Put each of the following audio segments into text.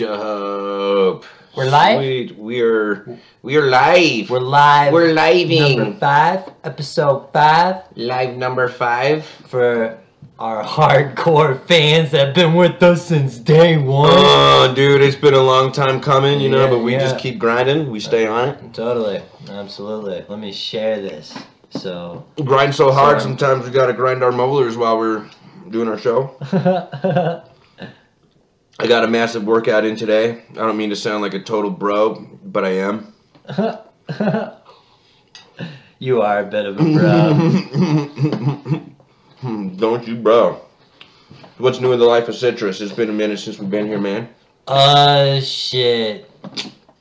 Dope. We're live? Sweet. We're live. We're live. We're living. Number 5, episode 5. Live number 5. For our hardcore fans that have been with us since day one. Oh, dude, it's been a long time coming, you know, Yeah, but we just keep grinding. We stay on it. Totally. Absolutely. Let me share this. So. Grind so hard, sometimes we gotta grind our molars while we're doing our show. I got a massive workout in today. I don't mean to sound like a total bro, but I am. You are a bit of a bro. Don't you, bro? What's new in the life of Citrus? It's been a minute since we've been here, man. Shit.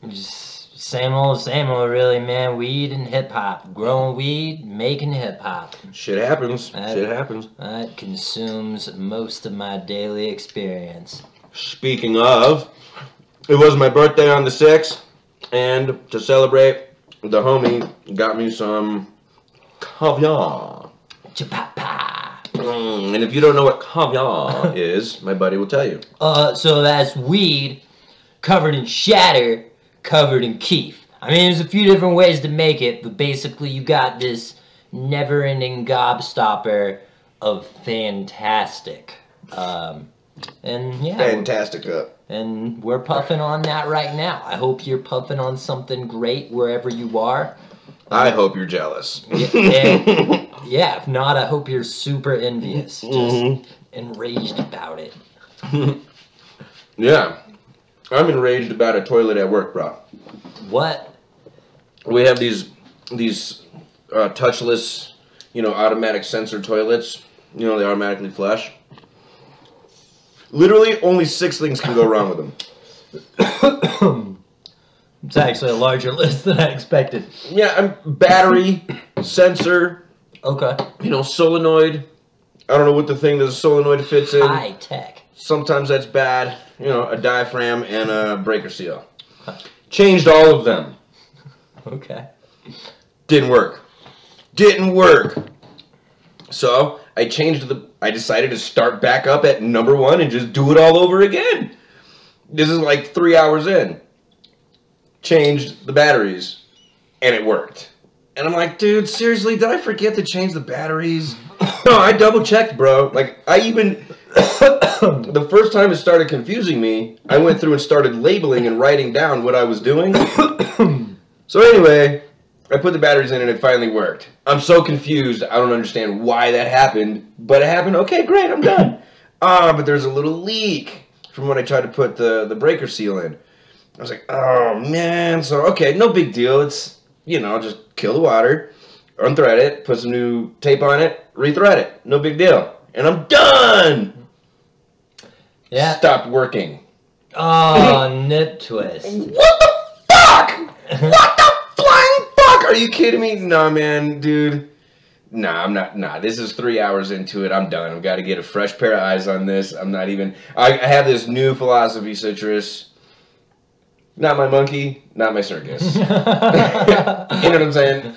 Just same old, really, man. Weed and hip-hop. Growing weed, making hip-hop. Shit happens. Shit happens. That consumes most of my daily experience. Speaking of, it was my birthday on the 6th, and to celebrate, the homie got me some caviar. And if you don't know what caviar is, my buddy will tell you. So that's weed covered in shatter, covered in keef. I mean, there's a few different ways to make it, but basically you got this never-ending gobstopper of fantastic. And yeah, Fantastic up. And we're puffing on that right now. I hope you're puffing on something great wherever you are. I hope you're jealous. Yeah, if not, I hope you're super envious. Just enraged about it. Yeah. I'm enraged about a toilet at work, bro. What? We have these touchless, you know, automatic sensor toilets. You know, they automatically flush. Literally, only 6 things can go wrong with them. It's actually a larger list than I expected. Yeah, battery, sensor. Okay. You know, solenoid. I don't know what the thing that the solenoid fits in. High tech. Sometimes that's bad. You know, a diaphragm and a breaker seal. Changed all of them. Okay. Didn't work. Didn't work. So I decided to start back up at number 1 and just do it all over again. This is like 3 hours in. Changed the batteries, and it worked. And I'm like, dude, seriously, did I forget to change the batteries? No, I double checked, bro. Like, I even, the first time it started confusing me, I went through and started labeling and writing down what I was doing. So anyway, I put the batteries in and it finally worked. I'm so confused. I don't understand why that happened, but it happened. Okay, great, I'm done. But there's a little leak from when I tried to put the breaker seal in. I was like, oh, man. So, okay, no big deal. It's, you know, just kill the water, unthread it, put some new tape on it, rethread it. No big deal. And I'm done. Yeah. Stopped working. Oh, nip twist. What the fuck? What the flying fuck? Are you kidding me? Nah, man, dude. Nah, I'm not. Nah, this is 3 hours into it. I'm done. I've got to get a fresh pair of eyes on this. I'm not even. I have this new philosophy, Citrus. Not my monkey, not my circus. You know what I'm saying?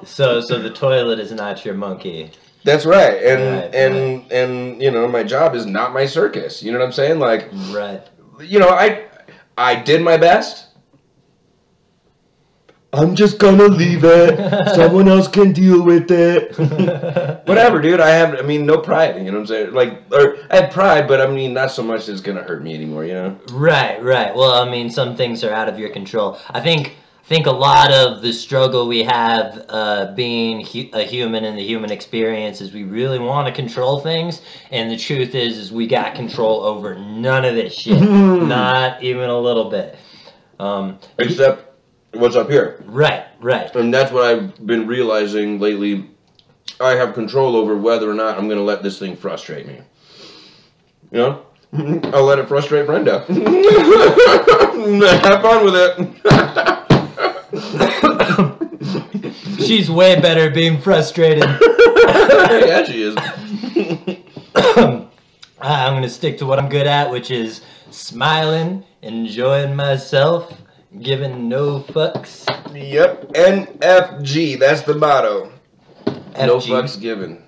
So the toilet is not your monkey. That's right. And you know, my job is not my circus. You know what I'm saying? Like, right. You know, I did my best. I'm just gonna leave it. Someone else can deal with it. Whatever, dude. I mean, no pride. You know what I'm saying? Like, or I have pride, but I mean, not so much that it's gonna hurt me anymore. You know? Right. Well, I mean, some things are out of your control. I think a lot of the struggle we have being a human in the human experience is we really want to control things, and the truth is we got control over none of this shit. Not even a little bit. Except what's up here. Right. And that's what I've been realizing lately. I have control over whether or not I'm going to let this thing frustrate me. You know? I'll let it frustrate Brenda. Have fun with it. She's way better being frustrated. Yeah, she is. I'm going to stick to what I'm good at, which is smiling, enjoying myself, giving no fucks. Yep. NFG. That's the motto. FG. No fucks given.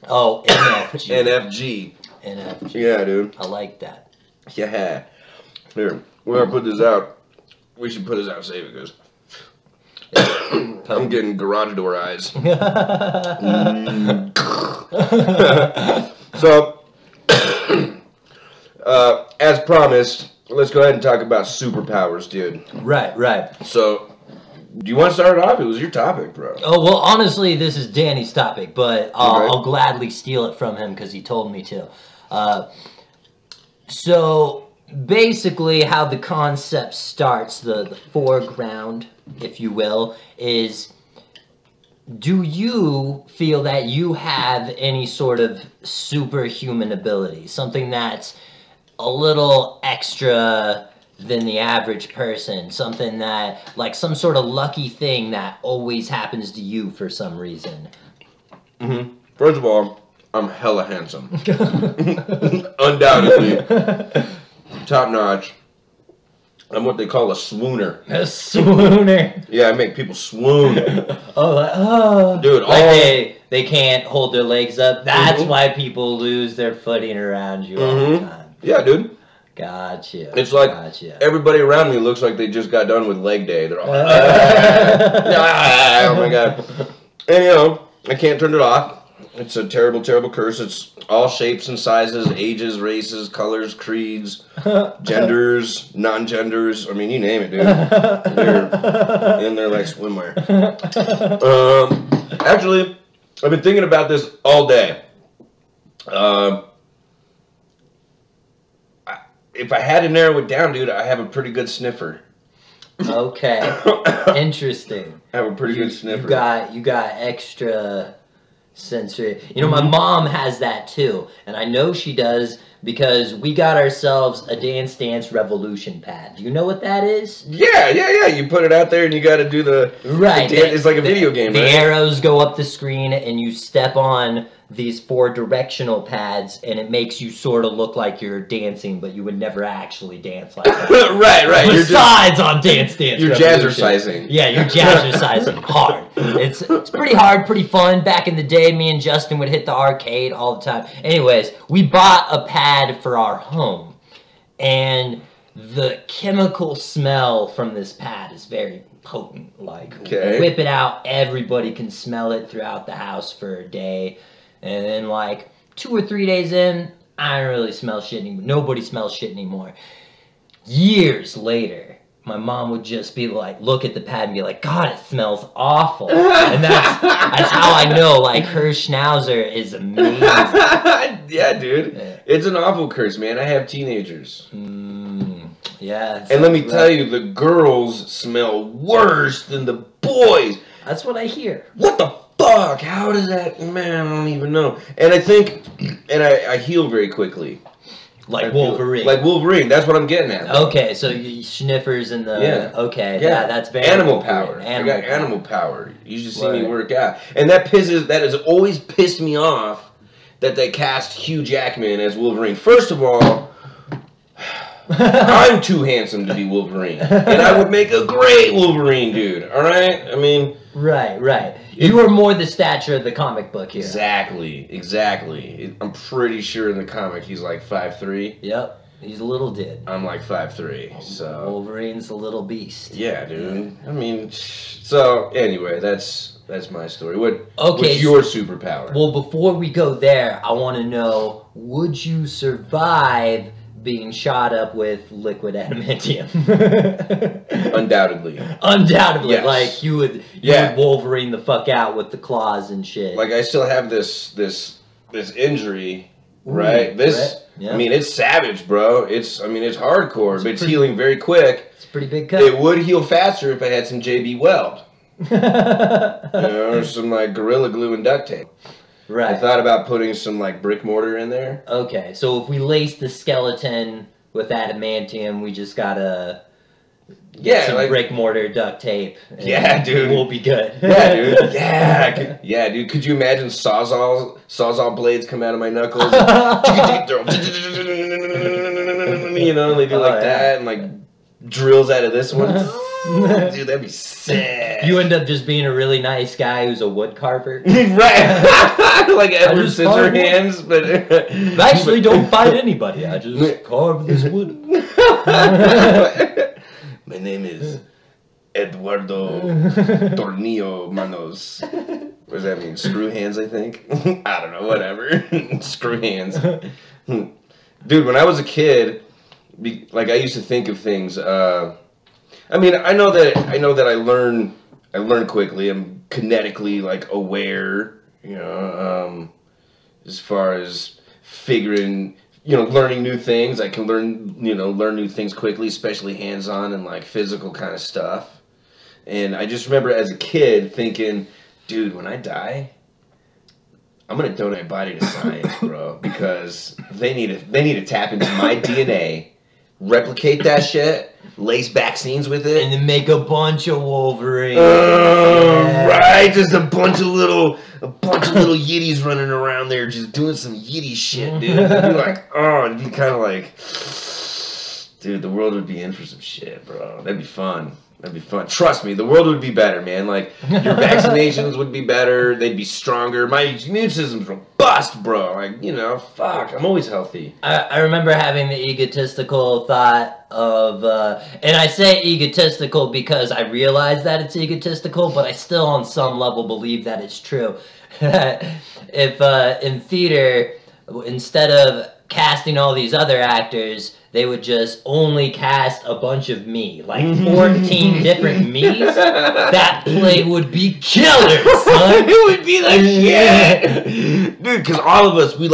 Oh, NFG. NFG. NFG. Yeah, dude. I like that. Yeah. Here, we're gonna put this out. We should put this out, save it, because I'm getting garage door eyes. So, as promised, let's go ahead and talk about superpowers, dude. Right. So, do you want to start it off? It was your topic, bro. Oh, well, honestly, this is Danny's topic, but Okay. I'll gladly steal it from him because he told me to. So, basically, how the concept starts, the foreground, if you will, is, do you feel that you have any sort of superhuman ability? Something that's a little extra than the average person? Something that, like, some sort of lucky thing that always happens to you for some reason? Mm-hmm. First of all, I'm hella handsome. Undoubtedly. Top notch. I'm what they call a swooner. A swooner. Yeah, I make people swoon. Dude, all they can't hold their legs up. That's why people lose their footing around you all the time. Yeah, dude. Gotcha. It's like everybody around me looks like they just got done with leg day. They're all like, oh my god. And you know, I can't turn it off. It's a terrible, terrible curse. It's all shapes and sizes, ages, races, colors, creeds, genders, non-genders. I mean, you name it, dude. They're in there like swimwear. Actually, I've been thinking about this all day. If I had to narrow it down, dude, I have a pretty good sniffer. Okay. Interesting. I have a pretty good sniffer. You got extra sensory. You know, my mom has that too, and I know she does because we got ourselves a Dance Dance Revolution pad. Do you know what that is? Yeah. You put it out there and you got to do the right. It's like a video game. The right? arrows go up the screen and you step on these 4 directional pads, and it makes you sort of look like you're dancing, but you would never actually dance like that. right. Besides on Dance Dance You're Revolution. jazzercising. Yeah, you're jazzercising hard. It's pretty hard, pretty fun. Back in the day, me and Justin would hit the arcade all the time. Anyways, we bought a pad for our home, and the chemical smell from this pad is very potent. Like, whip it out, everybody can smell it throughout the house for a day. And then, like, 2 or 3 days in, I don't really smell shit anymore. Nobody smells shit anymore. Years later, my mom would just be like, look at the pad and be like, God, it smells awful. And that's how I know, like, her schnauzer is amazing. Yeah, dude. Yeah. It's an awful curse, man. I have teenagers. Yeah. And let me tell you, the girls smell worse than the boys. That's what I hear. What the fuck? How does that? Man, I don't even know. And I think, and I heal very quickly. Like Wolverine. Like Wolverine. That's what I'm getting at. Okay, so you sniffers and the... Yeah. Okay, yeah, that's very... Animal power. I got animal power. You should see me work out. And that has always pissed me off that they cast Hugh Jackman as Wolverine. First of all, I'm too handsome to be Wolverine. And I would make a great Wolverine, dude. All right? I mean... Right. You are more the stature of the comic book here. Exactly. I'm pretty sure in the comic he's like 5'3". Yep. He's a little dude. I'm like 5'3", so... Wolverine's a little beast. Yeah, dude. I mean, so, anyway, that's my story. What's your superpower? Well, before we go there, I want to know, would you survive being shot up with liquid adamantium? Undoubtedly. Yes. Like, you would Wolverine the fuck out with the claws and shit. Like, I still have this injury, right? I mean, it's savage, bro. It's hardcore, but it's healing very quick. It's a pretty big cut. It would heal faster if I had some JB Weld. Or some, like, Gorilla Glue and duct tape. Right. I thought about putting some, like, brick mortar in there. Okay, so if we lace the skeleton with adamantium, we just gotta get some brick mortar duct tape. Yeah, dude. We'll be good. Yeah, dude. Yeah, dude. Could you imagine sawzall blades come out of my knuckles? You know, they do that and, like, drills out of this one. Dude, that'd be sick. You end up just being a really nice guy who's a wood carver. Right. Like Edward Scissorhands, but... I actually don't fight anybody. I just carve this wood. My name is Eduardo Tornillo Manos. What does that mean? Screw hands, I think? I don't know, whatever. Screw hands. Dude, when I was a kid, like I used to think of things, I mean, I know that I learn quickly. I'm kinetically like aware, you know, as far as figuring, you know, learning new things. I can learn new things quickly, especially hands-on and like physical kind of stuff. And I just remember as a kid thinking, dude, when I die, I'm gonna donate my body to science, bro, because they need to tap into my DNA, replicate that shit, lace vaccines with it, and then make a bunch of Wolverines. Right, just a bunch of little yitties running around there, just doing some yitty shit, dude. It'd be like, it'd be kind of like, dude, the world would be in for some shit, bro. That'd be fun. That'd be fun. Trust me, the world would be better, man. Like, your vaccinations would be better. They'd be stronger. My immune system's robust, bro. Like, you know, fuck. I'm always healthy. I remember having the egotistical thought of, and I say egotistical because I realize that it's egotistical, but I still on some level believe that it's true. If, in theater, instead of casting all these other actors, they would just only cast a bunch of me, like 14 different me's. That play would be killer, son. It would be like shit, dude. Because all of us, we'd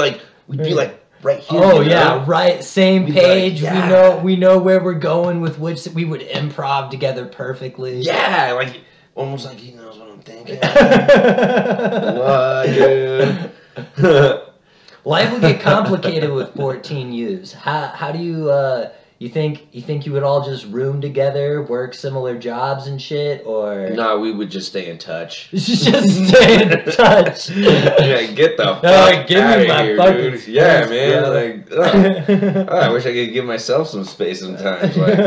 be like right here. Oh yeah, right. Same page. Like, yeah. We know where we're going with which we would improv together perfectly. Yeah, like almost like he knows what I'm thinking. What, dude? Life would get complicated with 14 U's. How do you you think you would all just room together, work similar jobs and shit, or no? We would just stay in touch. Just stay in touch. Yeah, get the fuck give out me of my here, fucking dude. space, Yeah, man. bro. Like, I wish I could give myself some space sometimes. Like,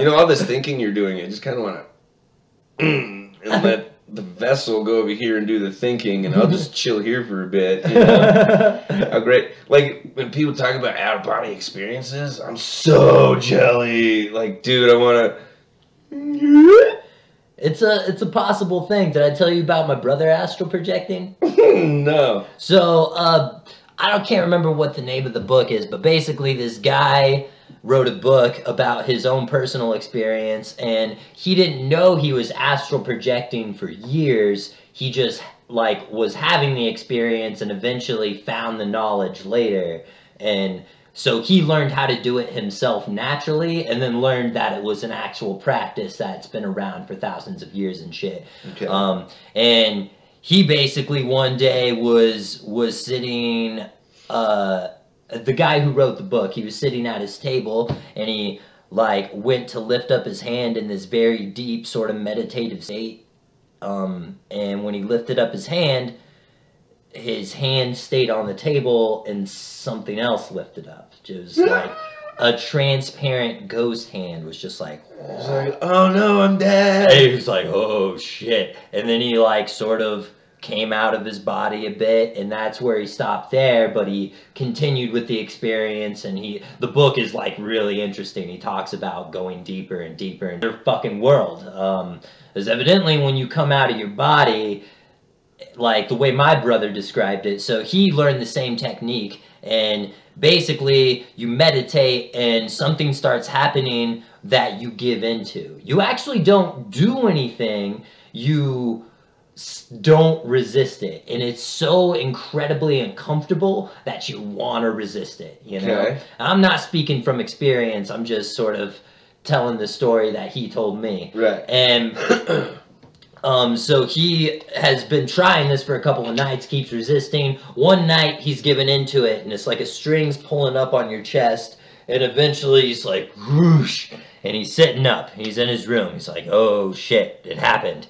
you know, all this thinking you're doing, I just kind of want to and let the vessel go over here and do the thinking, and I'll just chill here for a bit. You know? How great! Like when people talk about out of body experiences, I'm so jelly. Like, dude, I want to. It's a possible thing. Did I tell you about my brother astral projecting? No. So can't remember what the name of the book is, but basically this guy wrote a book about his own personal experience, and he didn't know he was astral projecting for years. He just like was having the experience and eventually found the knowledge later. And so he learned how to do it himself naturally, and then learned that it was an actual practice that's been around for thousands of years and shit. Okay. And he basically one day was sitting, the guy who wrote the book, he was sitting at his table, and he like went to lift up his hand in this very deep sort of meditative state. And when he lifted up his hand stayed on the table and something else lifted up. It was like a transparent ghost hand was just like, it's like, oh no, I'm dead. and he was like, oh shit. And then he like sort of came out of his body a bit, and that's where he stopped there, but he continued with the experience, and the book is like really interesting. He talks about going deeper and deeper in your fucking world. Because evidently when you come out of your body, like the way my brother described it, so he learned the same technique, and basically you meditate and something starts happening that you give into. You actually don't do anything, you don't resist it, and it's so incredibly uncomfortable that you want to resist it, you know? Okay. I'm not speaking from experience, I'm just sort of telling the story that he told me. Right. And so he has been trying this for a couple of nights, keeps resisting. One night he's given into it, and it's like a string's pulling up on your chest, and eventually he's like, whoosh, and he's sitting up, he's in his room, he's like, oh shit, it happened.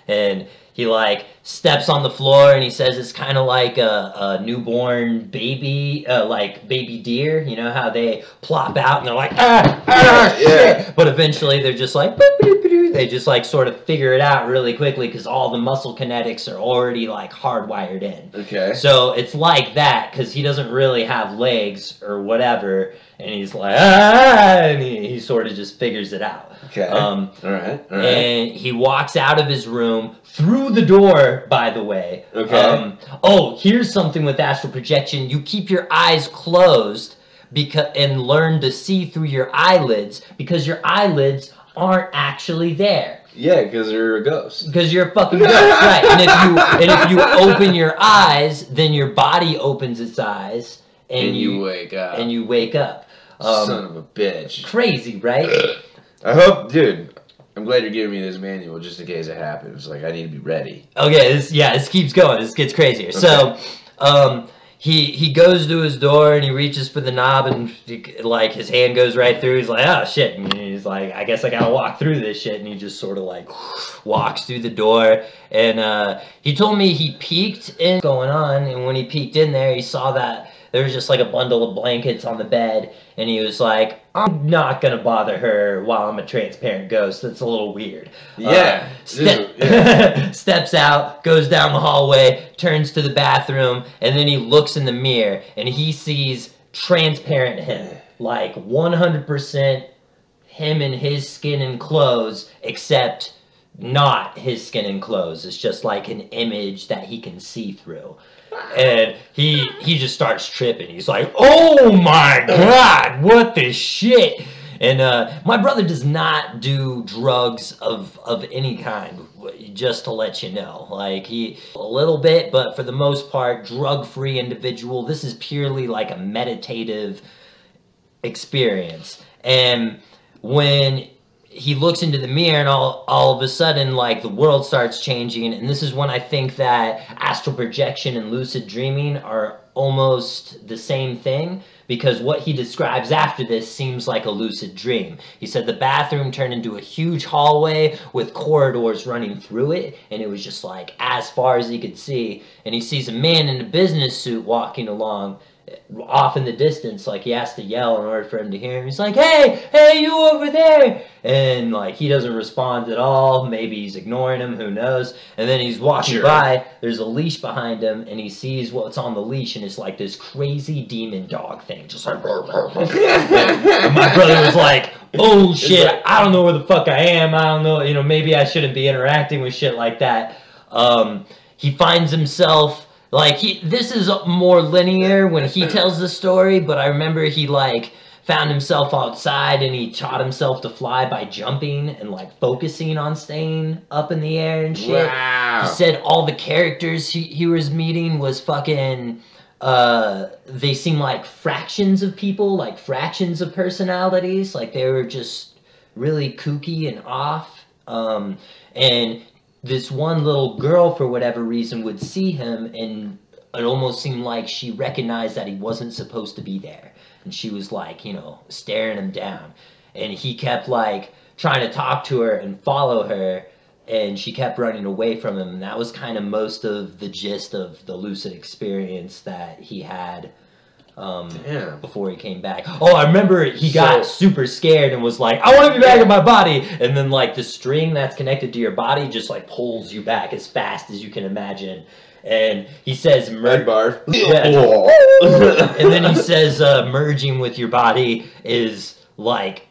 And he like steps on the floor, and he says it's kind of like a newborn baby, like baby deer. You know how they plop out and they're like, yeah. shit. But eventually they're just like, boop, they just like sort of figure it out really quickly because all the muscle kinetics are already like hardwired in. Okay. So it's like that because he doesn't really have legs or whatever, and he's like, and he sort of just figures it out. Okay. All right. And he walks out of his room through the door, by the way. Okay. Oh, here's something with astral projection. You keep your eyes closed and learn to see through your eyelids because your eyelids aren't actually there. Yeah, because you're a ghost. Because you're a fucking ghost, right? And if you open your eyes, then your body opens its eyes, and you wake up. And you wake up. Son of a bitch. Crazy, right? I hope, dude. I'm glad you're giving me this manual just in case it happens. Like, I need to be ready. Okay, this keeps going. This gets crazier. Okay. So, he goes to his door and he reaches for the knob and like his hand goes right through. He's like, oh shit. And he's like, I guess I gotta walk through this shit. And he just sort of like walks through the door. And he told me he peeked in going on. And when he peeked in there, he saw that there was just like a bundle of blankets on the bed. And he was like, I'm not gonna bother her while I'm a transparent ghost. That's a little weird. Yeah. Steps out, goes down the hallway, turns to the bathroom, and then he looks in the mirror and he sees transparent him. Like 100% him in his skin and clothes, except not his skin and clothes. It's just like an image that he can see through. And he just starts tripping. He's like, oh my god, what the shit? And my brother does not do drugs of any kind, just to let you know. Like, he, a little bit, but for the most part, drug-free individual. This is purely like a meditative experience. And when he looks into the mirror and all of a sudden, like, the world starts changing. And this is when I think that astral projection and lucid dreaming are almost the same thing, because what he describes after this seems like a lucid dream. He said the bathroom turned into a huge hallway with corridors running through it, and it was just like as far as he could see. And he sees a man in a business suit walking along off in the distance, like he has to yell in order for him to hear him. He's like, hey, you over there! And like he doesn't respond at all. Maybe he's ignoring him, who knows? And then he's walking by, there's a leash behind him, and he sees what's on the leash, and it's like this crazy demon dog thing, just like and my brother was like, oh shit, I don't know where the fuck I am, I don't know, you know, maybe I shouldn't be interacting with shit like that. He finds himself like, this is more linear when he tells the story, but I remember he, like, found himself outside and he taught himself to fly by jumping and, like, focusing on staying up in the air and shit. Wow. He said all the characters he was meeting was fucking, they seemed like fractions of people, like fractions of personalities. Like, they were just really kooky and off. And this one little girl, for whatever reason, would see him, and it almost seemed like she recognized that he wasn't supposed to be there. And she was like, you know, staring him down. And he kept, like, trying to talk to her and follow her, and she kept running away from him. And that was kind of most of the gist of the lucid experience that he had before he came back. Oh, I remember he got super scared and was like, I want to be back in my body. And then, like, the string that's connected to your body just, like, pulls you back as fast as you can imagine. And he says, barf. And then he says, merging with your body is, like,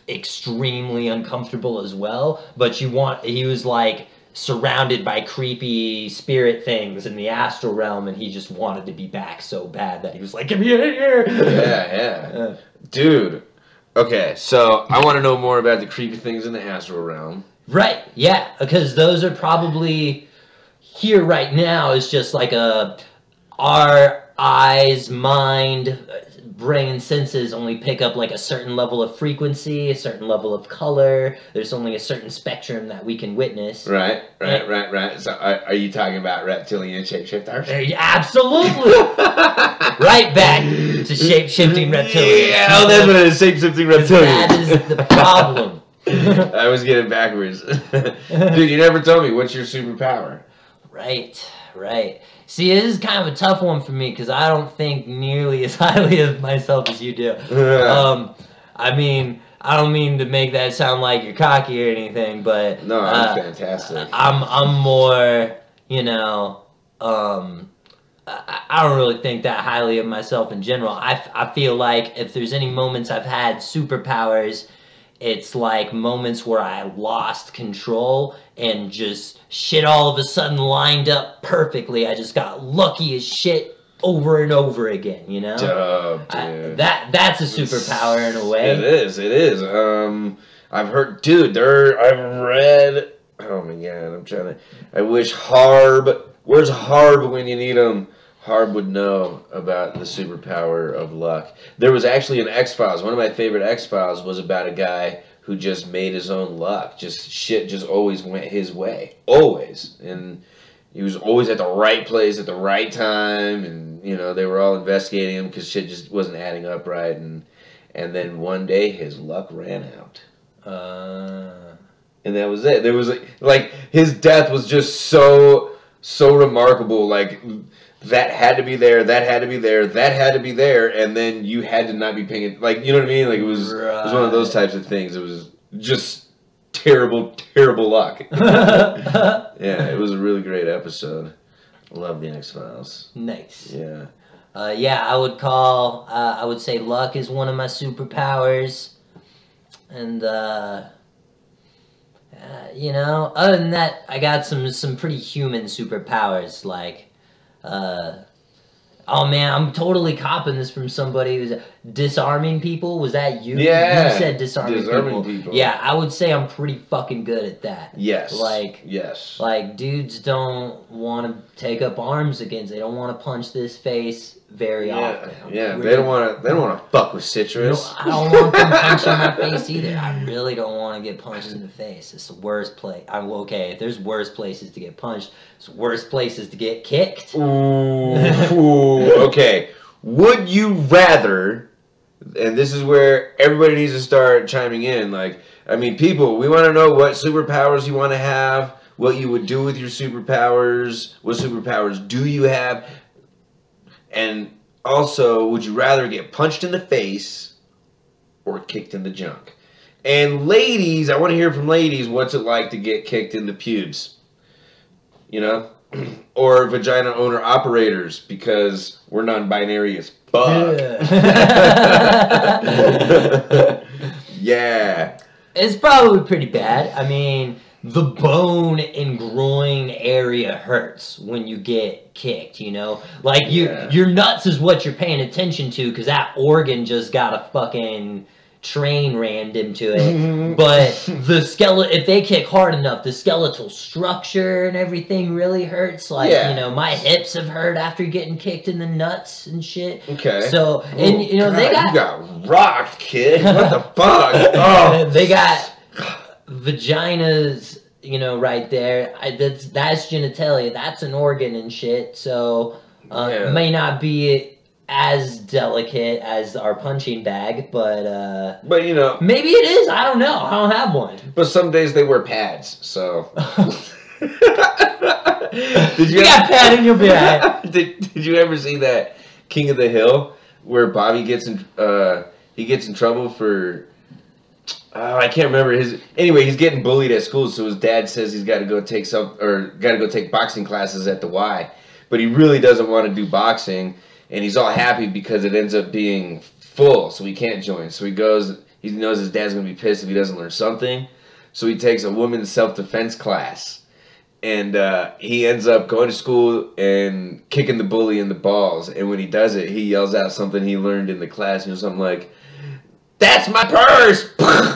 extremely uncomfortable as well. But he was, like, surrounded by creepy spirit things in the astral realm, and he just wanted to be back so bad that he was like, get me out of here! Yeah. Dude. Okay, so I want to know more about the creepy things in the astral realm. Right, yeah, because those are probably here right now is just like our eyes, mind, brain, and senses only pick up like a certain level of frequency, a certain level of color. There's only a certain spectrum that we can witness. Right. So are you talking about reptilian shapeshifters? Absolutely. Right back to shape-shifting reptilians. Yeah, oh, that's what it is, shape-shifting reptilians. That is the problem. I was getting backwards. Dude, you never told me, what's your superpower? Right. See, this is kind of a tough one for me because I don't think nearly as highly of myself as you do. I mean, I don't mean to make that sound like you're cocky or anything, but No, I'm fantastic. I'm more, you know, I don't really think that highly of myself in general. I feel like if there's any moments I've had superpowers, it's like moments where I lost control and just shit all of a sudden lined up perfectly. I just got lucky as shit over and over again, you know? Dude. That's a superpower in a way. It is. I've heard, dude, I've read, oh my god, I wish where's Harb when you need him? Harb would know about the superpower of luck. There was actually an X-Files. One of my favorite X-Files was about a guy who just made his own luck. Shit just always went his way. Always. And he was always at the right place at the right time. And, you know, they were all investigating him because shit just wasn't adding up right. And then one day his luck ran out. And that was it. There was, like, his death was just so remarkable. Like, that had to be there, that had to be there, that had to be there, and then you had to not be paying it. Like, you know what I mean? Like, it was one of those types of things. It was just terrible luck. Yeah, it was a really great episode. I love the X-Files. Nice. Yeah. Yeah, I would say luck is one of my superpowers. And, you know, other than that, I got some pretty human superpowers, like, oh man, I'm totally copping this from somebody who's disarming people. Was that you? Yeah. You said disarming people. Yeah, I would say I'm pretty fucking good at that. Yes. Yes. Like, dudes don't want to take up arms against. They don't want to punch this face very often. Yeah, they don't want to fuck with citrus. No, I don't want them punching my face either. I really don't want to get punched in the face. It's the worst place. I'm okay. If there's worse places to get punched, it's worse places to get kicked. Ooh, okay. Would you rather? And this is where everybody needs to start chiming in. Like, I mean, people, we want to know what superpowers you want to have, what you would do with your superpowers, what superpowers do you have. And also, would you rather get punched in the face or kicked in the junk? And ladies, I want to hear from ladies, what's it like to get kicked in the pubes? You know? Or vagina owner operators, because we're non-binary as fuck. Yeah. It's probably pretty bad. I mean, the bone and groin area hurts when you get kicked, you know? Like, your nuts is what you're paying attention to, because that organ just got a fucking train rammed into it. But the if they kick hard enough, the skeletal structure and everything really hurts. Like, you know, my hips have hurt after getting kicked in the nuts and shit. Okay. So, and, you know, God, you got rocked, kid. What the fuck? Oh. They got vaginas, you know, right there. That's genitalia. That's an organ and shit. So, it may not be as delicate as our punching bag, but you know, maybe it is. I don't know. I don't have one. But some days they wear pads, so. You got padding, you'll be alright. Did you ever see that King of the Hill where Bobby gets in trouble for I can't remember anyway, he's getting bullied at school, so his dad says he's got to go take boxing classes at the Y, but he really doesn't want to do boxing. And he's all happy because it ends up being full, so he can't join. So he goes, he knows his dad's going to be pissed if he doesn't learn something. So he takes a women's self-defense class. And he ends up going to school and kicking the bully in the balls. And when he does it, he yells out something he learned in the class. You know, something like, "That's my purse!"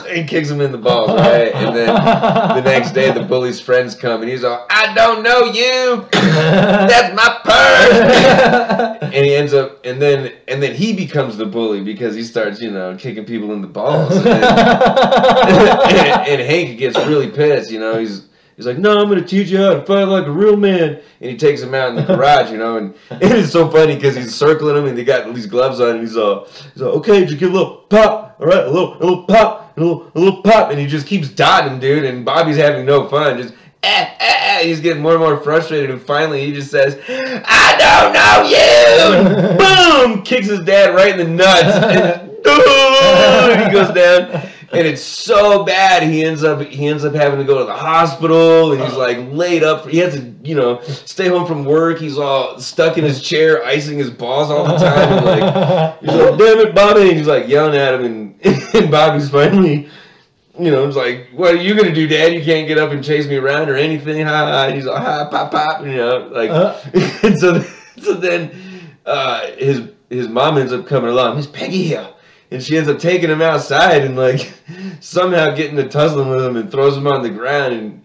and kicks him in the balls, right? And then the next day, the bully's friends come, and he's all, "I don't know you! That's my purse!" And he ends up, and then he becomes the bully because he starts, you know, kicking people in the balls. And, and Hank gets really pissed, you know, he's like, "No, I'm going to teach you how to fight like a real man." And he takes him out in the garage, you know, and it's so funny because he's circling him and they got these gloves on and he's all, "Okay, just give a little pop, all right, a little pop, a little pop." And he just keeps dotting him, dude, and Bobby's having no fun, just, he's getting more and more frustrated, and finally he just says, "I don't know you!" And boom! Kicks his dad right in the nuts. And, he goes down, and it's so bad. He ends up having to go to the hospital, and he's like laid up. He has to, stay home from work. He's all stuck in his chair, icing his balls all the time. And like, he's like, "Damn it, Bobby!" And he's like yelling at him, and Bobby's finally. It's like, what are you gonna do, Dad? You can't get up and chase me around or anything. Ha ha. And he's like, ha, pop, pop. And so then his mom ends up coming along. Miss Peggy here, and she ends up taking him outside and like somehow getting to tussling with him and throws him on the ground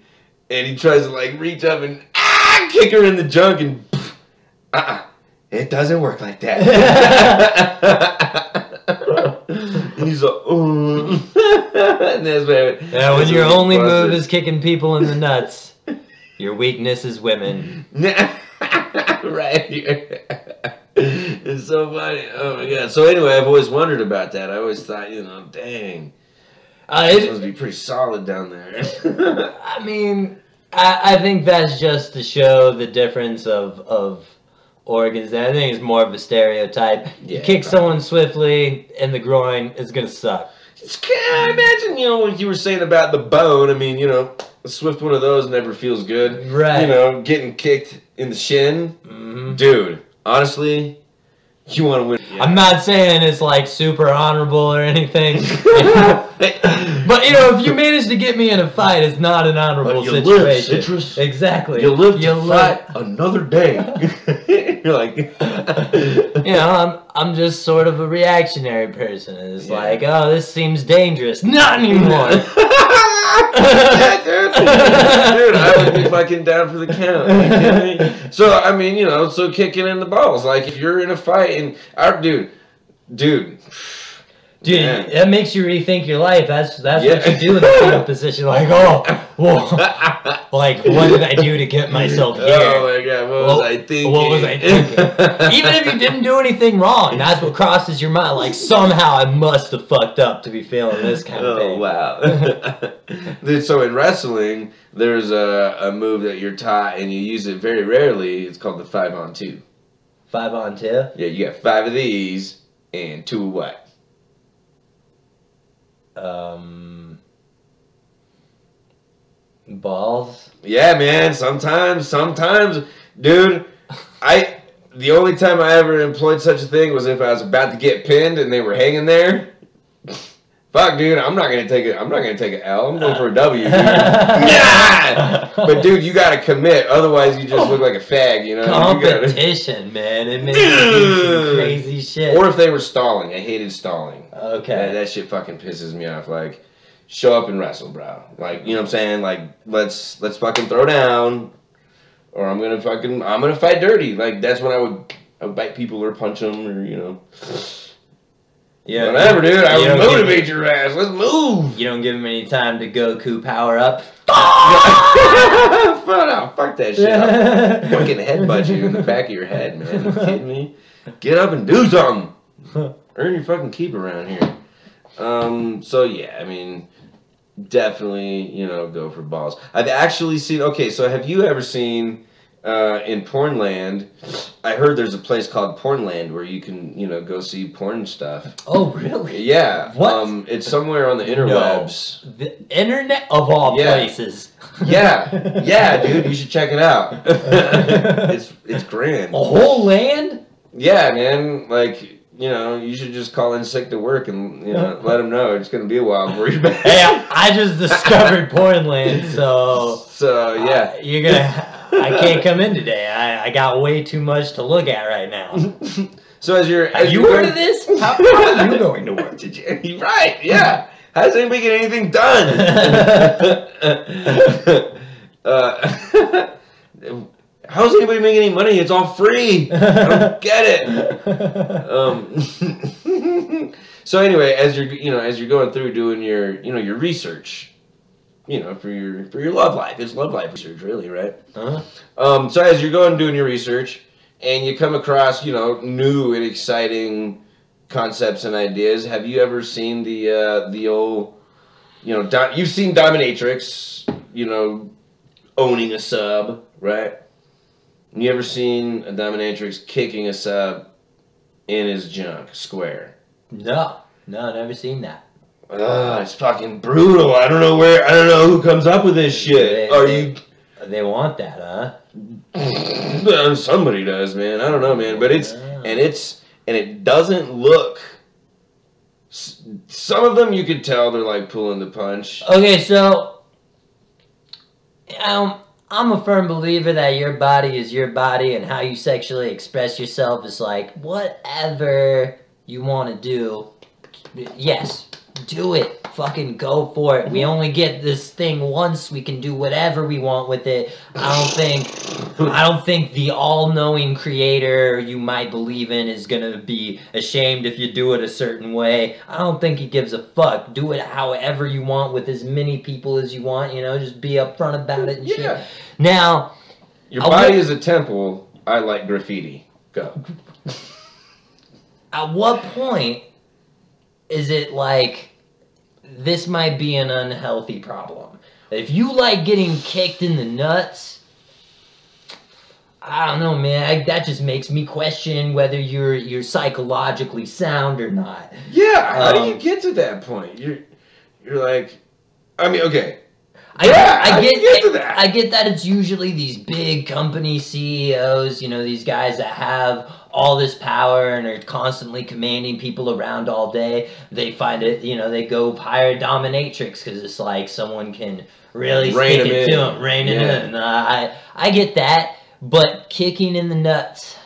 and he tries to like reach up and kick her in the junk and it doesn't work like that. And he's like, and that's when your only move is kicking people in the nuts, your weakness is women. Right. It's so funny. Oh my god. So anyway, I've always wondered about that. I always thought, dang, it's supposed to be pretty solid down there. I mean, I think that's just to show the difference of organs. I think it's more of a stereotype. Yeah, you kick someone swiftly in the groin, it's gonna suck. I imagine, what you were saying about the bone. I mean, a swift one of those never feels good. Right. Getting kicked in the shin. Mm-hmm. Dude, honestly, you want to win. Yeah. I'm not saying it's like super honorable or anything. But, if you manage to get me in a fight, it's not an honorable situation. Live, Citrus. Exactly. You live to fight another day. You're like... I'm just sort of a reactionary person. It's like, oh, this seems dangerous. Not anymore. Dude, I would be fucking down for the count. Are you kidding me? So, I mean, so kicking in the balls. Like, if you're in a fight and... Dude, man. That makes you rethink your life. That's what you do in the fetal position. Like, like, what did I do to get myself here? Oh my god, what was I thinking? Even if you didn't do anything wrong, that's what crosses your mind. Like, somehow I must have fucked up to be feeling this kind of thing. Oh, wow. So in wrestling, there's a move that you're taught, and you use it very rarely. It's called the 5-on-2. 5-on-2? Yeah, you got 5 of these, and 2 of what? Balls? Yeah, man. Sometimes, dude. The only time I ever employed such a thing was if I was about to get pinned and they were hanging there. Fuck, dude. I'm not gonna take it. I'm not gonna take an L. I'm going for a W. Dude. Yeah! But dude, you gotta commit. Otherwise, you just look like a fag. Competition, man. It makes you do some crazy shit. Or if they were stalling, I hated stalling. Okay. That shit fucking pisses me off. Like, show up and wrestle, bro. Like, you know what I'm saying? Like, let's fucking throw down, or I'm gonna fight dirty. Like, that's when I would bite people or punch them, or yeah, whatever, dude. I would motivate your ass. Let's move. You don't give him any time to Goku power up. Fuck that shit. I'll fucking headbutt you in the back of your head, man. Are you kidding me? Get up and do something. Earn your fucking keep around here. So yeah, I mean, definitely, go for balls. I've actually seen, okay, so have you ever seen, in Pornland, I heard there's a place called Pornland where you can, go see porn stuff. Oh, really? Yeah. What? It's somewhere on the interwebs. No. The internet of all places. Yeah, dude, you should check it out. It's grand. A whole land? Yeah, man, like... you should just call in sick to work and, let them know it's going to be a while before you're back. Hey, I just discovered Pornland, so... So, yeah. I can't come in today. I got way too much to look at right now. So as you're... Have you heard of this? How are you going to work? You're right, yeah. How's anybody get anything done? How's anybody making any money? It's all free. I don't get it. So anyway, as you're going through doing your research, for your love life, it's love life research, really, right? Uh-huh. So as you're going doing your research, and you come across new and exciting concepts and ideas, have you ever seen the old you've seen dominatrix, owning a sub, right? You ever seen a dominatrix kicking a sub in his junk square? No, never seen that. It's fucking brutal. I don't know who comes up with this shit. They want that, huh? Somebody does, man. I don't know, man. But it doesn't look. Some of them you could tell they're like pulling the punch. Okay, so I'm a firm believer that your body is your body, and how you sexually express yourself is like whatever you want to do. Yes, do it. Fucking go for it. We only get this thing once. We can do whatever we want with it. I don't think the all-knowing creator you might believe in is gonna be ashamed if you do it a certain way. I don't think he gives a fuck. Do it however you want with as many people as you want, you know, just be upfront about it and shit. Now, your body is a temple. I like graffiti. Go. At what point is it like, this might be an unhealthy problem? If you like getting kicked in the nuts, I don't know, man. That just makes me question whether you're psychologically sound or not. Yeah, how do you get to that point? You're like, I mean, okay. I get that it's usually these big company CEOs, you know, these guys that have all this power and are constantly commanding people around all day. They find it, you know, they go hire a dominatrix because it's like someone can really stick it to them, rein it in. I get that, but kicking in the nuts,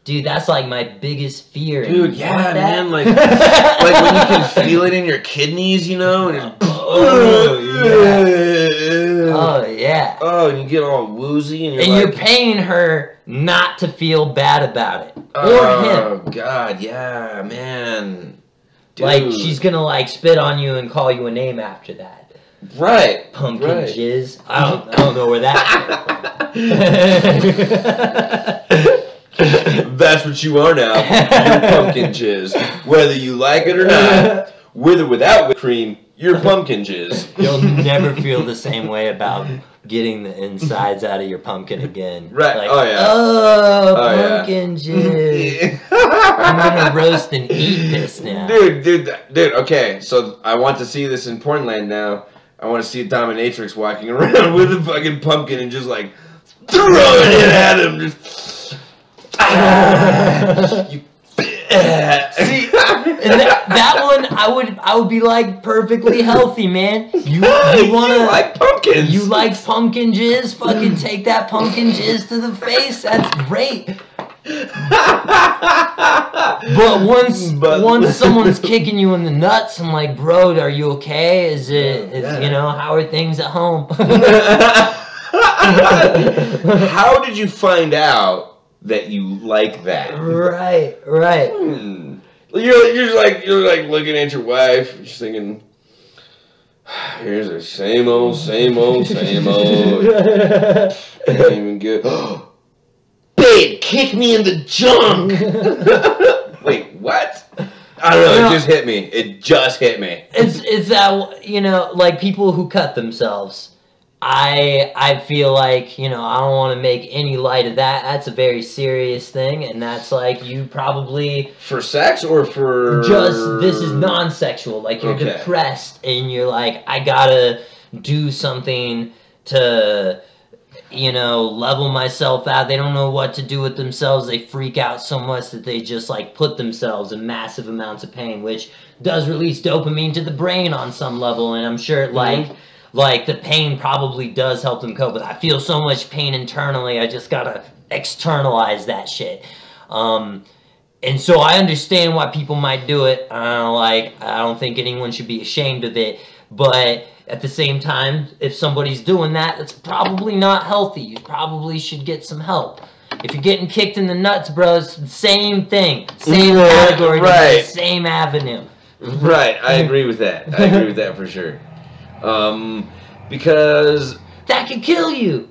dude, that's like my biggest fear. Dude, yeah, man, like when you can feel it in your kidneys, you know, and oh yeah. Oh, and you get all woozy, and you're paying her not to feel bad about it, or him. Oh God, yeah, man. Dude. Like she's gonna like spit on you and call you a name after that. Right. Pumpkin jizz. I don't know where that came from. That's what you are now. You're pumpkin jizz. Whether you like it or not, with or without whipped cream, you're pumpkin jizz. You'll never feel the same way about getting the insides out of your pumpkin again. Right. Like, oh pumpkin jizz. I'm gonna roast and eat this now. Dude, okay, so I want to see this in Pornland now. I want to see a dominatrix walking around with a fucking pumpkin and just like throwing it at him. Just you. See, and that one I would be like perfectly healthy, man. You like pumpkins. You like pumpkin jizz? Fucking take that pumpkin jizz to the face. That's great. But once someone's kicking you in the nuts, I'm like, bro, are you okay? Is you know, how are things at home? How did you find out that you like that? Right. You're like looking at your wife, just thinking, here's the same old. Ain't even good. Babe, kick me in the junk. Wait, what? I don't know. It just hit me. It's that, you know, like people who cut themselves. I feel like, you know, I don't want to make any light of that. That's a very serious thing, and that's like you probably... For sex or for... This is non-sexual. Like you're depressed and you're like, I gotta do something to, you know, level myself out. They don't know what to do with themselves. They freak out so much that they just like put themselves in massive amounts of pain, which does release dopamine to the brain on some level, and I'm sure like the pain probably does help them cope with. I feel so much pain internally, I just gotta externalize that shit. And so I understand why people might do it. I don't think anyone should be ashamed of it, but at the same time, if somebody's doing that, it's probably not healthy. You probably should get some help. If you're getting kicked in the nuts, bros, same thing. Same category, same avenue. Right, I agree with that. I agree with that for sure. Because that could kill you.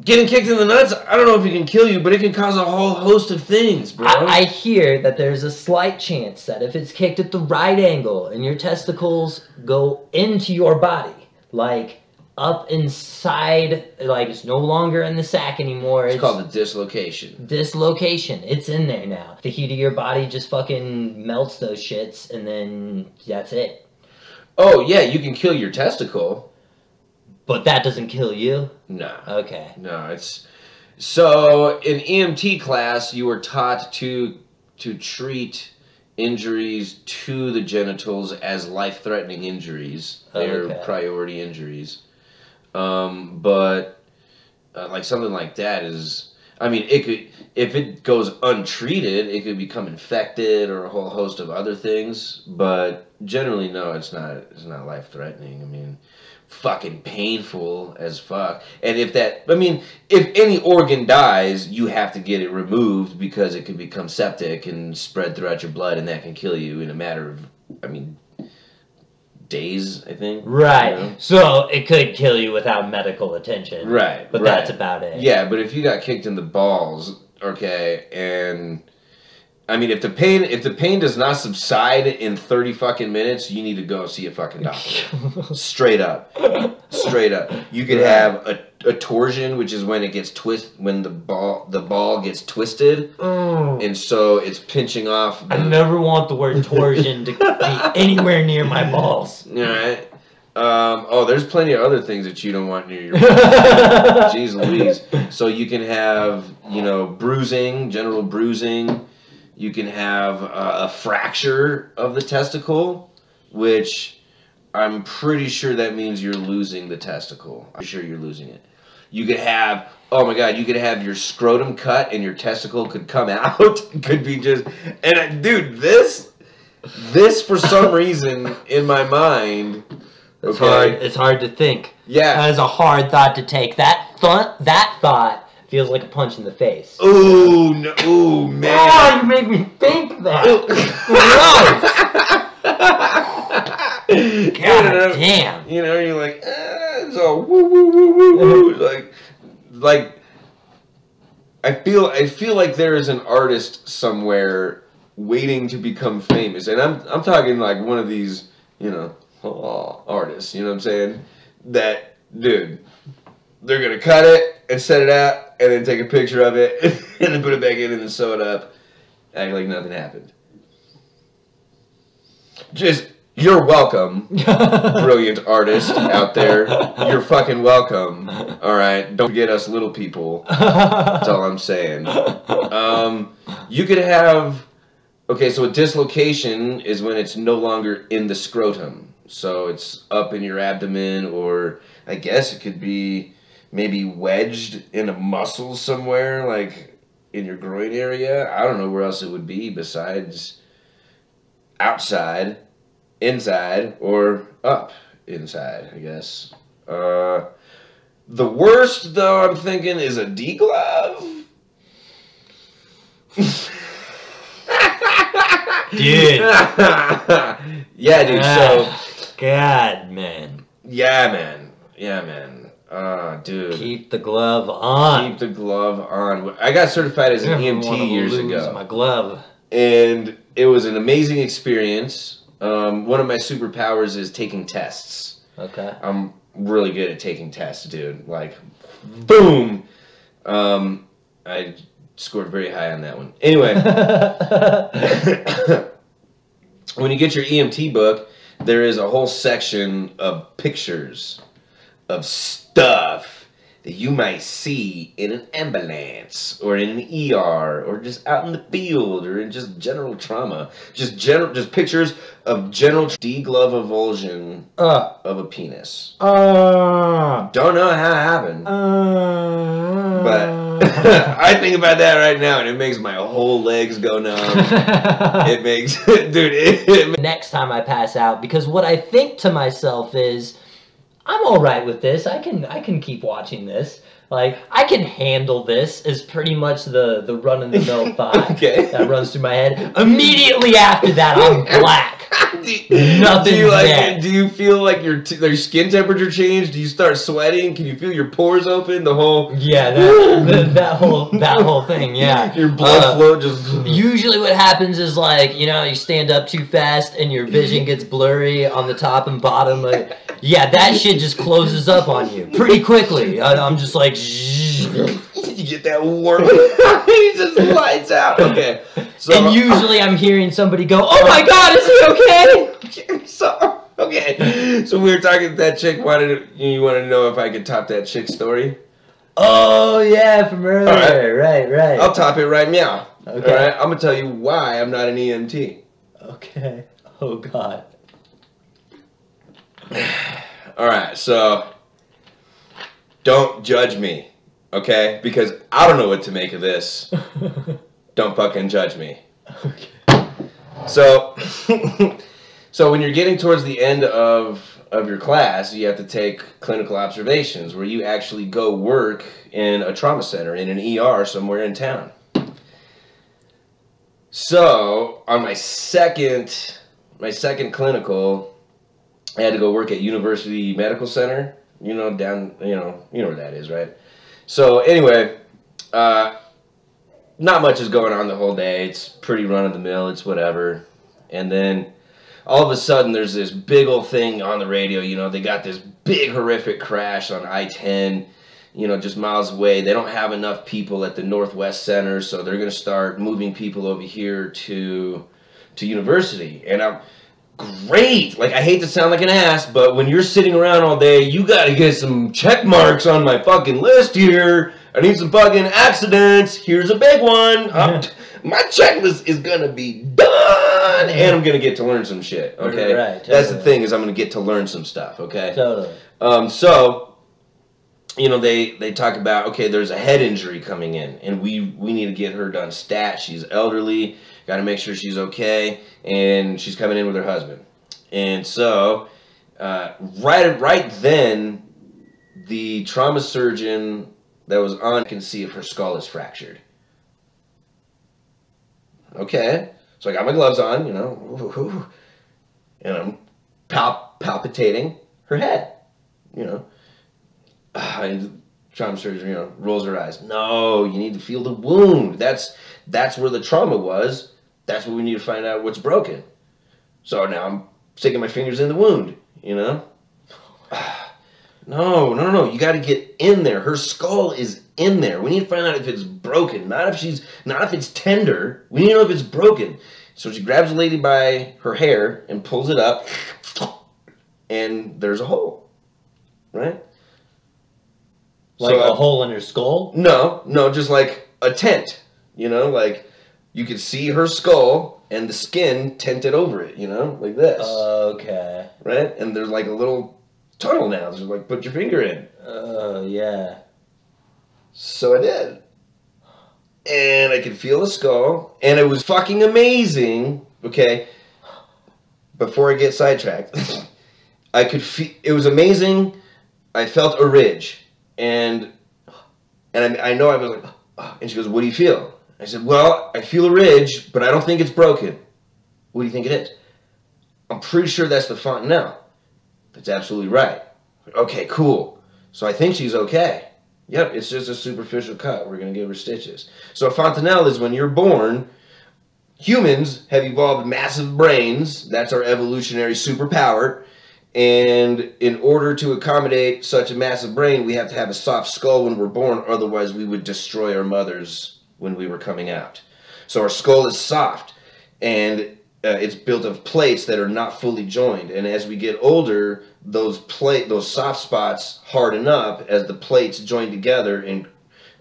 Getting kicked in the nuts, I don't know if it can kill you, but it can cause a whole host of things, bro. I hear that there's a slight chance that if it's kicked at the right angle and your testicles go into your body, like up inside, like it's no longer in the sack anymore. It's called a dislocation. Dislocation. It's in there now. The heat of your body just fucking melts those shits, and then that's it. Oh, yeah, you can kill your testicle. But that doesn't kill you? No. Okay. No, it's... So, in EMT class, you were taught to treat injuries to the genitals as life-threatening injuries. They're priority injuries. But, like, something like that is... I mean, it could... If it goes untreated, it could become infected or a whole host of other things. But, generally, no, it's not life-threatening. I mean... fucking painful as fuck. And if any organ dies, you have to get it removed because it can become septic and spread throughout your blood, and that can kill you in a matter of, days, I think. Right. You know? So it could kill you without medical attention. Right. But that's about it. Yeah, but if you got kicked in the balls, okay, and... if the pain does not subside in 30 fucking minutes, you need to go see a fucking doctor. Straight up. You could have a torsion, which is when it gets when the ball gets twisted, and so it's pinching off. I never want the word torsion to be anywhere near my balls. All right. There's plenty of other things that you don't want near your balls. Jeez Louise. So you can have, bruising, general bruising. You can have a fracture of the testicle, which I'm pretty sure that means you're losing the testicle. I'm sure you're losing it. You could have, oh my God, you could have your scrotum cut and your testicle could come out. It could be just, and dude, this for some reason in my mind, It's hard to think. Yeah. That is a hard thought to take. That thought feels like a punch in the face. Ooh, no, ooh, man. Oh, you make me think that. God damn. You're like, it's all woo, woo, woo, woo, woo. Like, I feel like there is an artist somewhere waiting to become famous. And I'm talking like one of these, artists, you know what I'm saying? That, dude, they're going to cut it and set it out and then take a picture of it and then put it back in and then sew it up. Act like nothing happened. Just, you're welcome, brilliant artist out there. You're fucking welcome. All right? Don't forget us little people. That's all I'm saying. You could have... Okay, so a dislocation is when it's no longer in the scrotum. So it's up in your abdomen, or I guess it could be maybe wedged in a muscle somewhere, like in your groin area. I don't know where else it would be besides outside, inside, or up inside, I guess. The worst, though, I'm thinking, is a D-glove. Dude. Yeah, dude, so... God, man. Yeah, man. Dude. Keep the glove on. Keep the glove on. I got certified as an EMT years ago. My glove. And it was an amazing experience. One of my superpowers is taking tests. Okay. I'm really good at taking tests, dude. Like, boom! I scored very high on that one. Anyway. When you get your EMT book, there is a whole section of pictures of stuff that you might see in an ambulance or in an ER or just out in the field or in just general trauma. Just pictures of general D-glove avulsion of a penis. Don't know how it happened. But I think about that right now and it makes my whole legs go numb. It makes, dude, next time I pass out, because what I think to myself is, I'm all right with this. I can keep watching this. Like, I can handle this is pretty much the run-of-the-mill thought that runs through my head. Immediately after that, I'm black. Nothing. Do you feel like your skin temperature changed? Do you start sweating? Can you feel your pores open? The whole that whole thing. Yeah, your blood flow just. Usually, what happens is like you stand up too fast and your vision gets blurry on the top and bottom. Like, yeah, that shit just closes up on you pretty quickly. I'm just like. You get that warm. He just lights out. Okay. So, and usually I'm hearing somebody go, "Oh my God, is he okay?" So Okay, so we were talking to that chick. You wanted to know if I could top that chick story? Oh yeah, from earlier. Right. I'll top it right now. Okay. All right, I'm gonna tell you why I'm not an EMT. Okay. Oh God. All right, so don't judge me, okay? Because I don't know what to make of this. Don't fucking judge me. Okay. So, so when you're getting towards the end of your class, you have to take clinical observations where you actually go work in a trauma center, in an ER somewhere in town. So on my second clinical, I had to go work at University Medical Center. You know where that is, right? So anyway, not much is going on the whole day. It's pretty run of the mill. It's whatever. And then all of a sudden, there's this big old thing on the radio. You know, they got this big horrific crash on I-10. You know, just miles away. They don't have enough people at the Northwest Center, so they're going to start moving people over here to University. And I'm great. Like, I hate to sound like an ass, but when you're sitting around all day, you got to get some check marks on my fucking list here. I need some fucking accidents. Here's a big one. My checklist is going to be done, and I'm going to get to learn some shit, okay? Right, totally. That's the thing, is I'm going to get to learn some stuff, okay? Totally. So, you know, they talk about, okay, there's a head injury coming in, and we need to get her done stat. She's elderly, got to make sure she's okay, and she's coming in with her husband. And so, right then, the trauma surgeon that was on can see if her skull is fractured. Okay, so I got my gloves on, you know, and I'm palpitating her head, you know. And the trauma surgeon, you know, rolls her eyes. No, you need to feel the wound. That's where the trauma was. That's what we need to find out what's broken. So now I'm sticking my fingers in the wound, you know. No. You got to get in there. Her skull is in there. We need to find out if it's broken, not if it's tender. We need to know if it's broken. So she grabs the lady by her hair and pulls it up, and there's a hole, right? Like a hole in her skull? No, just like a tent. You know, like you could see her skull and the skin tented over it. You know, like this. Okay. Right, and there's like a little tunnel now. Just like put your finger in. Oh yeah. So I did. And I could feel the skull. And it was fucking amazing. Okay. Before I get sidetracked. I could feel... It was amazing. I felt a ridge. And I know I was like... Oh. And she goes, what do you feel? I said, well, I feel a ridge, but I don't think it's broken. What do you think it is? I'm pretty sure that's the fontanelle. That's absolutely right. Okay, cool. So I think she's okay. Yep, it's just a superficial cut. We're going to give her stitches. So a fontanelle is when you're born. Humans have evolved massive brains. That's our evolutionary superpower. And in order to accommodate such a massive brain, we have to have a soft skull when we're born. Otherwise, we would destroy our mothers when we were coming out. So our skull is soft. And it's built of plates that are not fully joined. And as we get older, those soft spots harden up as the plates join together, and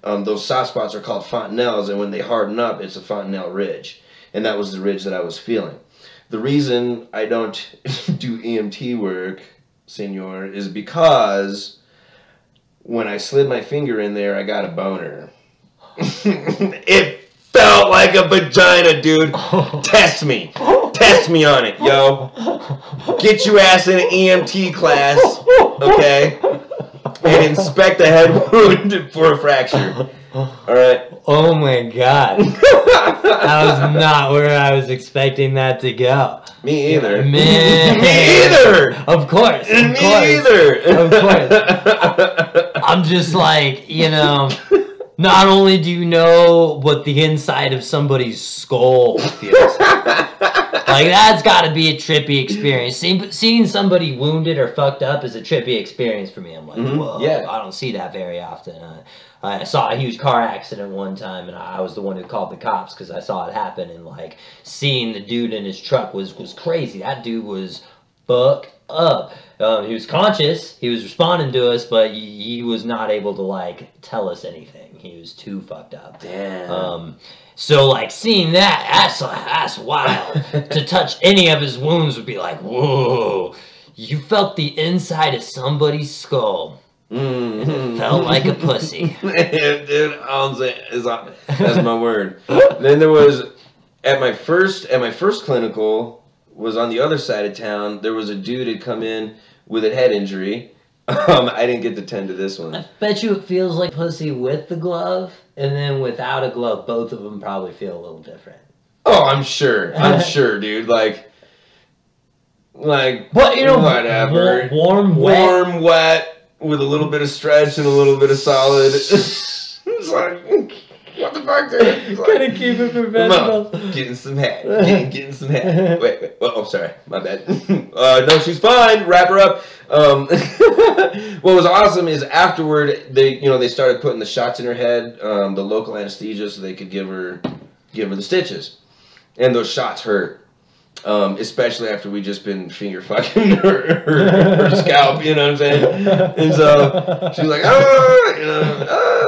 those soft spots are called fontanelles, and when they harden up, it's a fontanelle ridge. And that was the ridge that I was feeling. The reason I don't do EMT work, senor, is because when I slid my finger in there, I got a boner. It felt like a vagina, dude. Test me. Test me on it, yo. Get your ass in an EMT class, okay? And inspect the head wound for a fracture. Alright? Oh my god. That was not where I was expecting that to go. Me either. Man. Me either! Of course. Me either! Of course. I'm just like, you know... Not only do you know what the inside of somebody's skull feels like that's got to be a trippy experience. Seeing somebody wounded or fucked up is a trippy experience for me. I'm like, whoa, yeah. I don't see that very often. I saw a huge car accident one time, and I was the one who called the cops because I saw it happen. And like seeing the dude in his truck was crazy. That dude was fucked up. He was conscious. He was responding to us, but he was not able to like tell us anything. He was too fucked up. Damn. So like seeing that's wild. To touch any of his wounds would be like, whoa. You felt the inside of somebody's skull. And it felt like a pussy. Dude, that's my word. Then there was at my first clinical was on the other side of town. There was a dude had come in with a head injury. I didn't get to tend to this one. I bet you it feels like pussy with the glove, and then without a glove, both of them probably feel a little different. Oh, I'm sure. I'm sure, dude. Like, but you know, whatever. Warm, wet, with a little bit of stretch and a little bit of solid. It's like, what the fuck, dude? Like, gotta keep it professional. Getting some head. Getting some head. Wait. Oh, sorry. My bad. No, she's fine. Wrap her up. What was awesome is afterward, they started putting the shots in her head, the local anesthesia, so they could give her the stitches. And those shots hurt. Especially after we just been finger fucking her scalp, you know what I'm saying? And so she was like,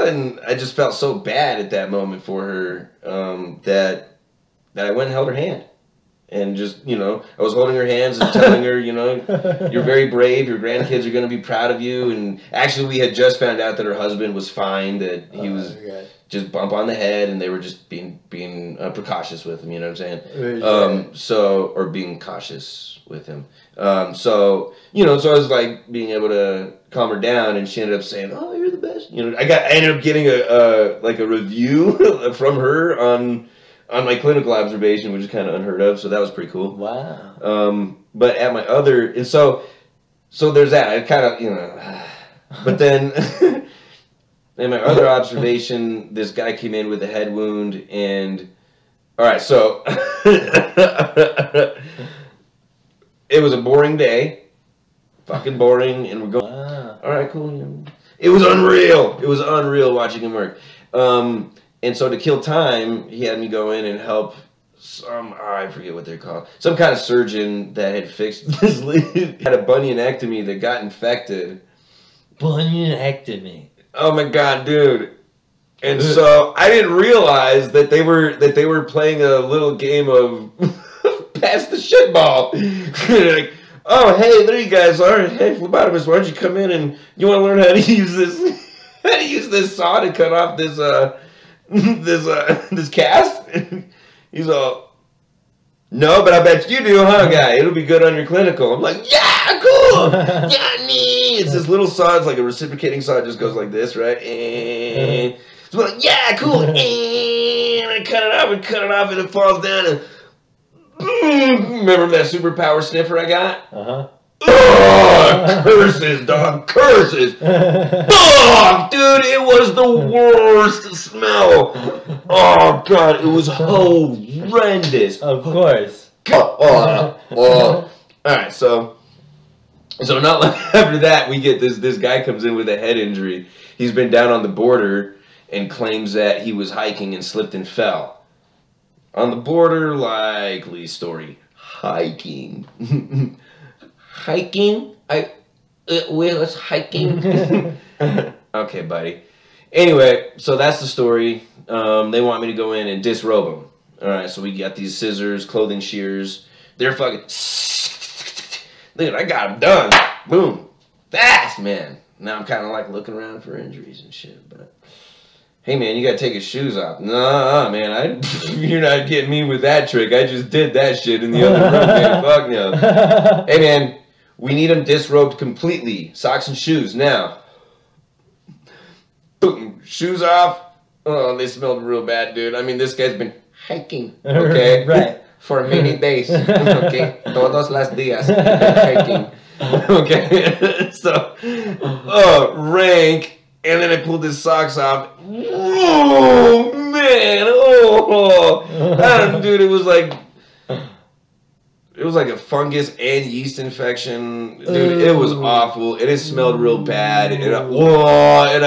and I just felt so bad at that moment for her, that I went and held her hand. And just, I was holding her hands and telling her, you're very brave, your grandkids are going to be proud of you. And actually we had just found out that her husband was fine, that he was just bump on the head, and they were just being precautious with him, you know what I'm saying? Or being cautious with him. So I was like being able to calm her down, and she ended up saying, "Oh, you're the best." I ended up getting a review from her on my clinical observation, which is kind of unheard of. So that was pretty cool. Wow. But at my other, and so there's that. I kind of, but then. In my other observation, this guy came in with a head wound, and all right, so it was a boring day, fucking boring, and we're going. Wow. All right, cool. It was unreal. It was unreal watching him work. And so to kill time, he had me go in and help I forget what they're called, some kind of surgeon that had fixed this leg, had a bunionectomy that got infected. Bunionectomy. Oh my god, dude. And so I didn't realize that they were playing a little game of pass the shit ball. Like, oh hey, there you guys are. Hey, phlebotomist, why don't you come in and you want to learn how to use this saw to cut off this cast? He's all, no, but I bet you do, huh, guy? It'll be good on your clinical. I'm like, yeah, cool. Yeah, me. It's this little saw. It's like a reciprocating saw. It just goes like this, right? And so I'm like, yeah, cool. And I cut it off, and it falls down. And remember that superpower sniffer I got? Oh, curses, dog, curses. Fuck, dude, it was the worst smell. Oh, God, it was horrendous. Of course. All right, so not long after that, we get this guy comes in with a head injury. He's been down on the border and claims that he was hiking and slipped and fell. On the border, likely story. Hiking. Hiking? We was hiking. Okay, buddy. Anyway, so that's the story. They want me to go in and disrobe them. All right, so we got these scissors, clothing shears. They're fucking. Dude, I got them done. Boom. Fast, man. Now I'm kind of like looking around for injuries and shit, but. Hey, man, you gotta take his shoes off. Nah, man, you're not getting me with that trick. I just did that shit in the other room, man. Fuck no. Hey, man, we need him disrobed completely. Socks and shoes, now. Boom, shoes off. Oh, they smelled real bad, dude. I mean, this guy's been hiking, okay? Right. For many days, okay? Todos los días, hiking. Okay? So, rank. And then I pulled his socks off. Oh, man. Oh. Dude, it was like a fungus and yeast infection. Dude, it was awful. And it smelled real bad. And I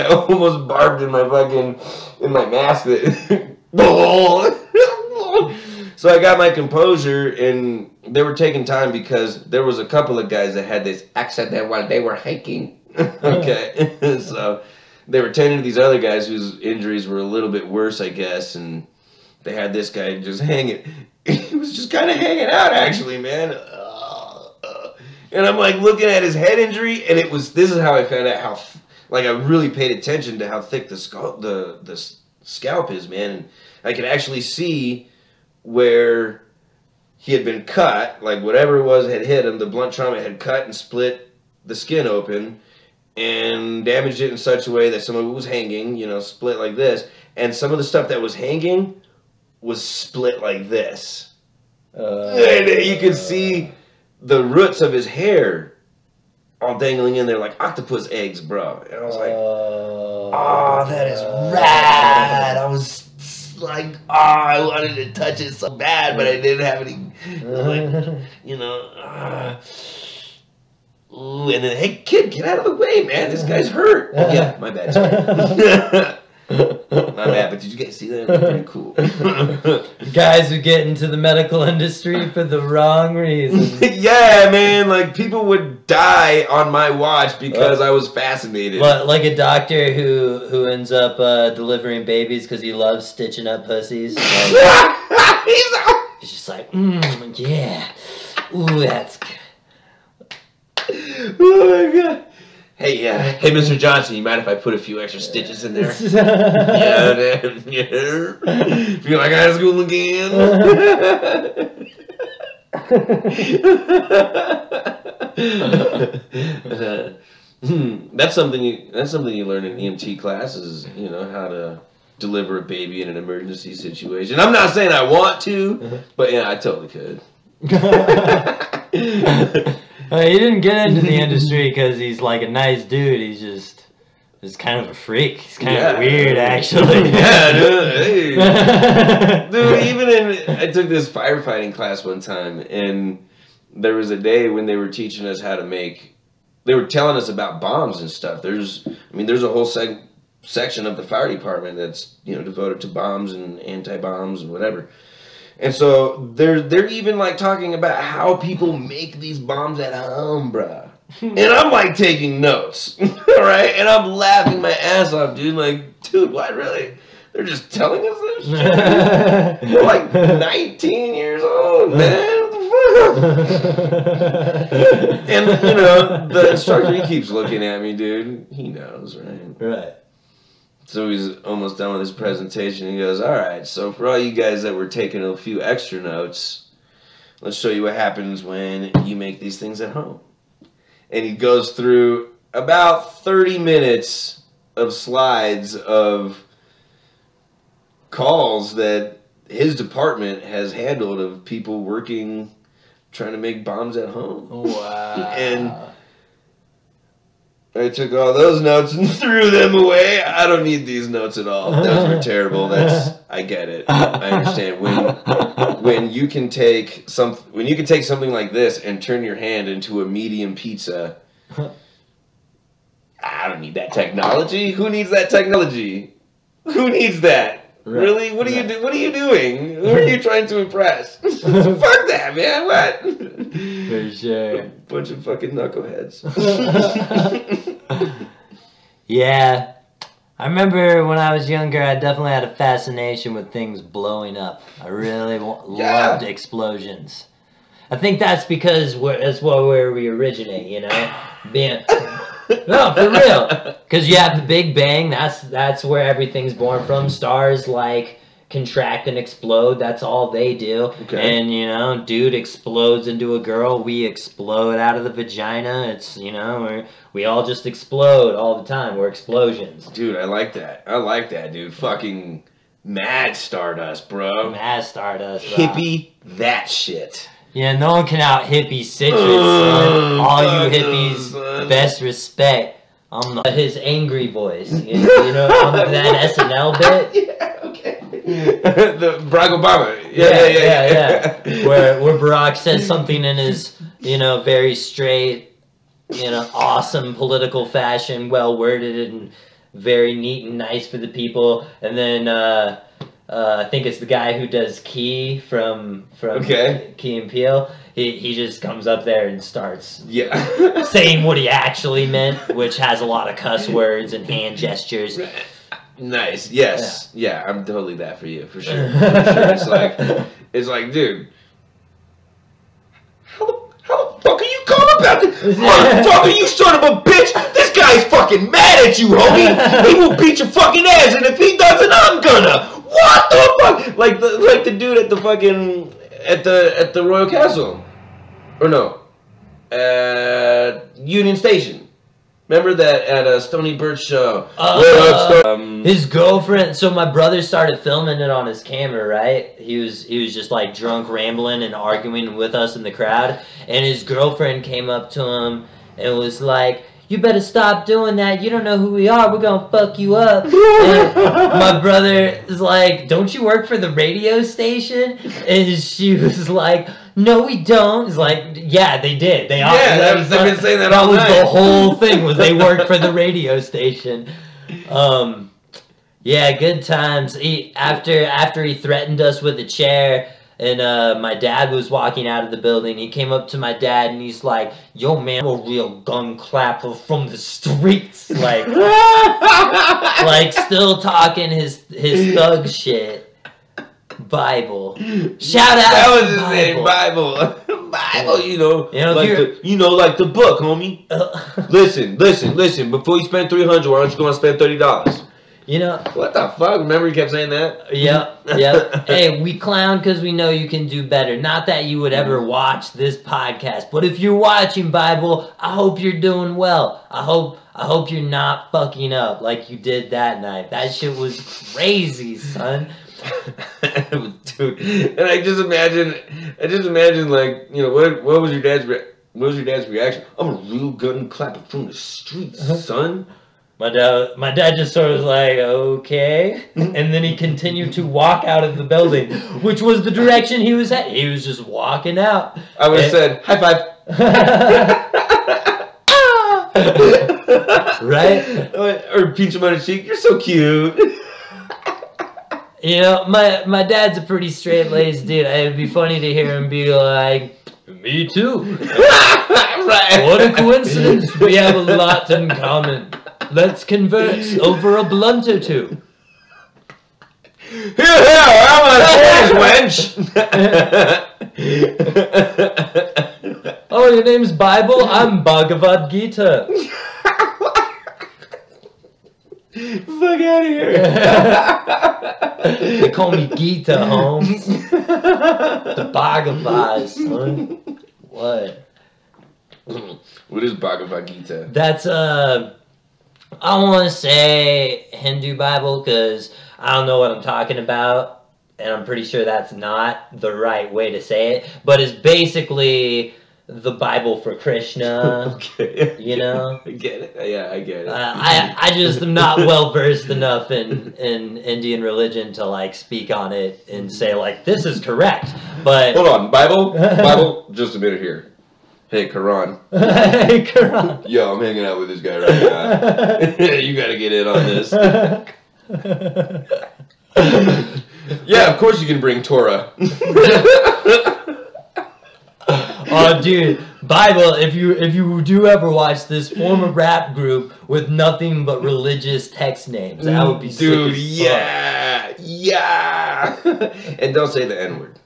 almost barfed in my mask. So I got my composure, and they were taking time because there was a couple of guys that had this accident while they were hiking. Okay, so they were tending to these other guys whose injuries were a little bit worse, I guess, and they had this guy just hanging. He was just kind of hanging out, actually, man. And I'm like looking at his head injury, and this is how I found out how, like, I really paid attention to how thick the scalp is, man. And I could actually see where he had been cut, like whatever it was had hit him, the blunt trauma had cut and split the skin open and damaged it in such a way that some of it was hanging, you know, split like this. And some of the stuff that was hanging was split like this. And you could see the roots of his hair all dangling in there like octopus eggs, bro. And I was like, oh, that is rad. I was like, oh, I wanted to touch it so bad, but I didn't have any, like, you know. Ooh, and then, hey, kid, get out of the way, man. This guy's hurt. Oh, yeah, my bad. My bad, but did you guys see that? It was pretty cool. Guys who get into the medical industry for the wrong reasons. Yeah, man, like people would die on my watch because I was fascinated. Like a doctor who ends up delivering babies because he loves stitching up pussies. Like, he's just like, yeah. Ooh, that's good. Oh my god. Hey, hey, Mr. Johnson, you mind if I put a few extra stitches in there? Yeah, man. Yeah. Feel like high school again? That's something you learn in EMT classes, you know, how to deliver a baby in an emergency situation. I'm not saying I want to, but yeah, I totally could. He didn't get into the industry because he's like a nice dude. He's kind of a freak. He's kind of weird, actually. Yeah, dude. Hey. Dude, I took this firefighting class one time, and there was a day when they were teaching us how to make. They were telling us about bombs and stuff. There's a whole section of the fire department that's, you know, devoted to bombs and anti-bombs and whatever. And so they're even like talking about how people make these bombs at home, bruh. And I'm like taking notes, right? And I'm laughing my ass off, dude. Like, dude, what, really? They're just telling us this shit? We're like 19 years old, man. What the fuck? And, you know, the instructor, he keeps looking at me, dude. He knows, right? Right. So he's almost done with his presentation. He goes, all right, so for all you guys that were taking a few extra notes, let's show you what happens when you make these things at home. And he goes through about 30 minutes of slides of calls that his department has handled of people working, trying to make bombs at home. Wow. And I took all those notes and threw them away. I don't need these notes at all. Those were terrible. I get it. I understand when you can take something like this and turn your hand into a medium pizza. I don't need that technology. Who needs that technology? Who needs that? Right. Really? What are you doing? Who are you trying to impress? Fuck that, man. What? For sure. Bunch of fucking knuckleheads. Yeah. I remember when I was younger, I definitely had a fascination with things blowing up. I really loved explosions. I think that's because that's where we originate, you know? No, for real. Because you have the Big Bang. That's where everything's born from. Stars like contract and explode. That's all they do. Okay. And, you know, dude explodes into a girl. We explode out of the vagina. It's, you know, we all just explode all the time. We're explosions. Dude, I like that. I like that, dude. Fucking mad stardust, bro. Mad stardust, bro. Hippie that shit. Yeah, no one can out hippie citrus, son. All you hippies, best respect. His angry voice. You know that SNL bit? Yeah, okay. The Barack Obama. Yeah. Where Barack says something in his, you know, very straight, you know, awesome political fashion, well worded and very neat and nice for the people, and then I think it's the guy who does Key from Key and Peele. He just comes up there and starts saying what he actually meant, which has a lot of cuss words and hand gestures. Nice. Yes. Yeah, I'm totally that for you, for sure. It's like, dude, how the fuck are you calling about this? Motherfucker, you son of a bitch! This guy's fucking mad at you, homie! He will beat your fucking ass, and if he doesn't, I'm gonna! What the fuck? Like the dude at the fucking at the Royal Castle. Or no. Union Station. Remember that at Stony Birch show? His girlfriend. So my brother started filming it on his camera, right? He was just like drunk, rambling and arguing with us in the crowd, and his girlfriend came up to him and was like, "You better stop doing that. You don't know who we are. We're gonna fuck you up." And my brother is like, "Don't you work for the radio station?" And she was like, "No, we don't." It's like, yeah, they did. They all. Yeah, they've been saying that all night. That was the whole thing. Was they worked for the radio station? Yeah, good times. After he threatened us with a chair, and my dad was walking out of the building, he came up to my dad and he's like, "Yo, man, I'm a real gun clapper from the streets," like still talking his thug shit. Bible. Shout out. That was his name, Bible. Bible, like the book, homie. Listen. Before you spend $300, why don't you go and spend $30? What the fuck? Remember you kept saying that? Yep. Hey, we clown because we know you can do better. Not that you would ever watch this podcast, but if you're watching, Bible, I hope you're doing well. I hope you're not fucking up like you did that night. That shit was crazy, son. Dude, and I just imagine like, what was your dad's reaction? I'm a real gun clapper from the streets, son. My dad just sort of was like, okay, and then he continued to walk out of the building, which was the direction he was at. He was just walking out. I would have said, high five. Right? Or pinch him on the cheek. You're so cute. My dad's a pretty straight-laced dude. It'd be funny to hear him be like, "Me too." Right. What a coincidence. We have a lot in common. Let's converse over a blunt or two. Here, I'm a wench. Oh, your name's Bible? I'm Bhagavad Gita. Fuck out of here. They call me Gita, Holmes. The Bhagavad, son. What? What is Bhagavad Gita? That's, I want to say Hindu Bible because I don't know what I'm talking about, and I'm pretty sure that's not the right way to say it, but it's basically the Bible for Krishna. Okay. I get it. Yeah, I get it. I just am not well versed enough in Indian religion to like speak on it and say like this is correct. But hold on, Bible. Just a minute here. Hey, Quran. Hey, Quran. Yo, I'm hanging out with this guy right now. You gotta get in on this. Yeah, of course you can bring Torah. Oh, dude, Bible, if you do ever watch this, form a rap group with nothing but religious text names. That would be dude, sick as fuck. Yeah. And don't say the N-word.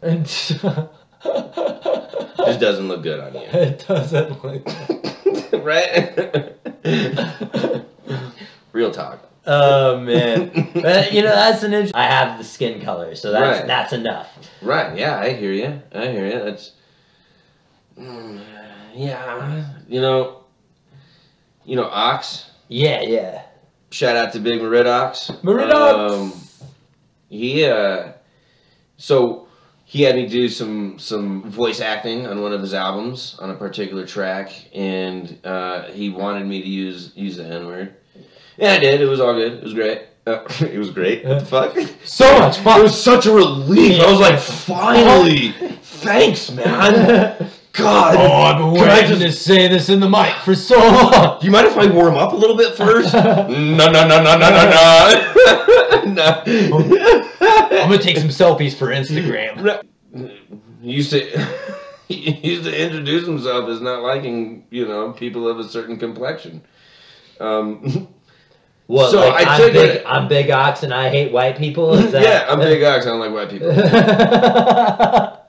This doesn't look good on you. It doesn't look good. Right? Real talk. Oh, man. That's an interesting... I have the skin color, so that's enough. Right, yeah, I hear you. That's... yeah, Ox. Yeah. Shout out to Big Meridox. So he had me do some voice acting on one of his albums on a particular track, and he wanted me to use the N-word. Yeah, I did. It was all good. It was great. It was great. What the fuck? So much fun. It was such a relief. I was like, finally. Thanks, man. God. Oh, I've been waiting to say this in the mic for so long. Do you mind if I warm up a little bit first? No. I'm gonna take some selfies for Instagram. He used to he used to introduce himself as not liking, you know, people of a certain complexion. What? So like, I took it. I'm Big Ox and I hate white people. Is that... Yeah, I'm Big Ox. I don't like white people.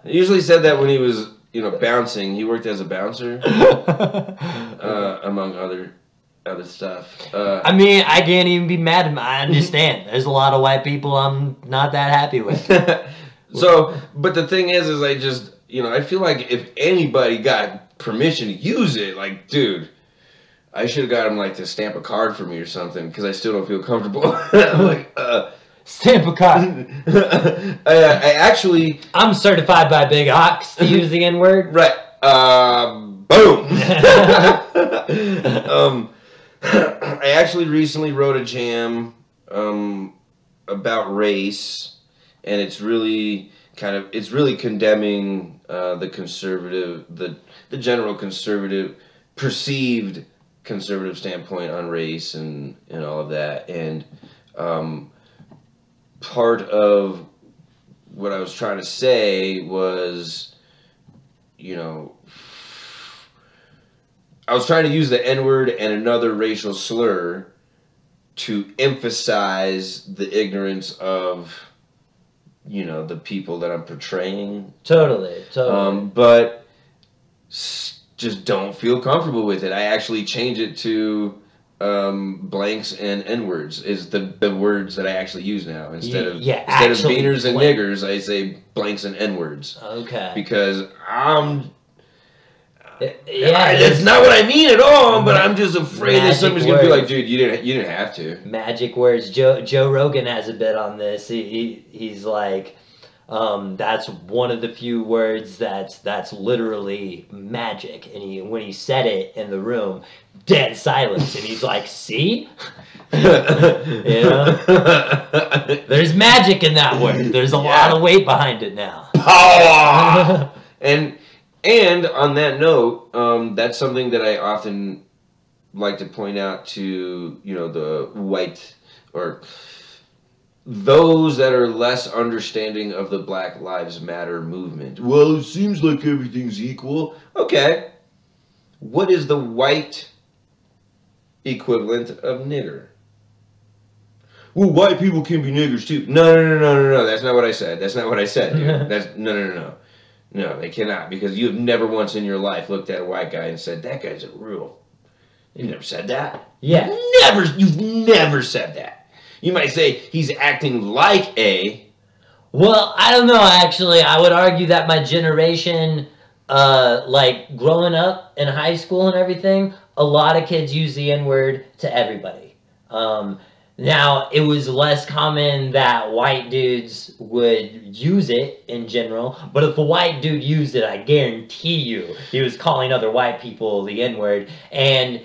He usually said that when he was, you know, bouncing. He worked as a bouncer, among other stuff. I mean, I can't even be mad at him. I understand. There's a lot of white people I'm not that happy with. So, but the thing is I just, you know, I feel like if anybody got permission to use it, like, dude, I should have got him, like, to stamp a card for me or something, because I still don't feel comfortable. Like, stamp a card. I actually... I'm certified by Big Ox to use the N-word. Right. Boom. I actually recently wrote a jam about race, and it's really condemning the conservative, the general conservative, perceived conservative standpoint on race and all of that. And part of what I was trying to say was, you know, I was trying to use the N-word and another racial slur to emphasize the ignorance of, you know, the people that I'm portraying. Totally. But just don't feel comfortable with it. I actually change it to blanks and N-words is the words that I actually use now. Instead of beaners and niggers, I say blanks and N-words. Okay. Because I'm... Yeah, that's not what I mean at all, but I'm just afraid that somebody's going to be like, dude, you didn't have to. Magic words. Joe Rogan has a bit on this. He's like... that's one of the few words that's literally magic, and when he said it in the room, dead silence, and he's like, "See, you know, there's magic in that word. There's a lot of weight behind it now." Power. and on that note, that's something that I often like to point out to, you know, the white or those that are less understanding of the Black Lives Matter movement. Well, it seems like everything's equal. Okay. What is the white equivalent of nigger? Well, white people can be niggers too. No. That's not what I said. That's not what I said, dude. That's no. No, they cannot, because you have never once in your life looked at a white guy and said, that guy's a real... You've never said that? Yeah. You've never said that. You might say he's acting like a... Well, I don't know, actually. I would argue that my generation, like, growing up in high school and everything, a lot of kids use the N-word to everybody. Now, it was less common that white dudes would use it in general, but if a white dude used it, I guarantee you he was calling other white people the N-word, and...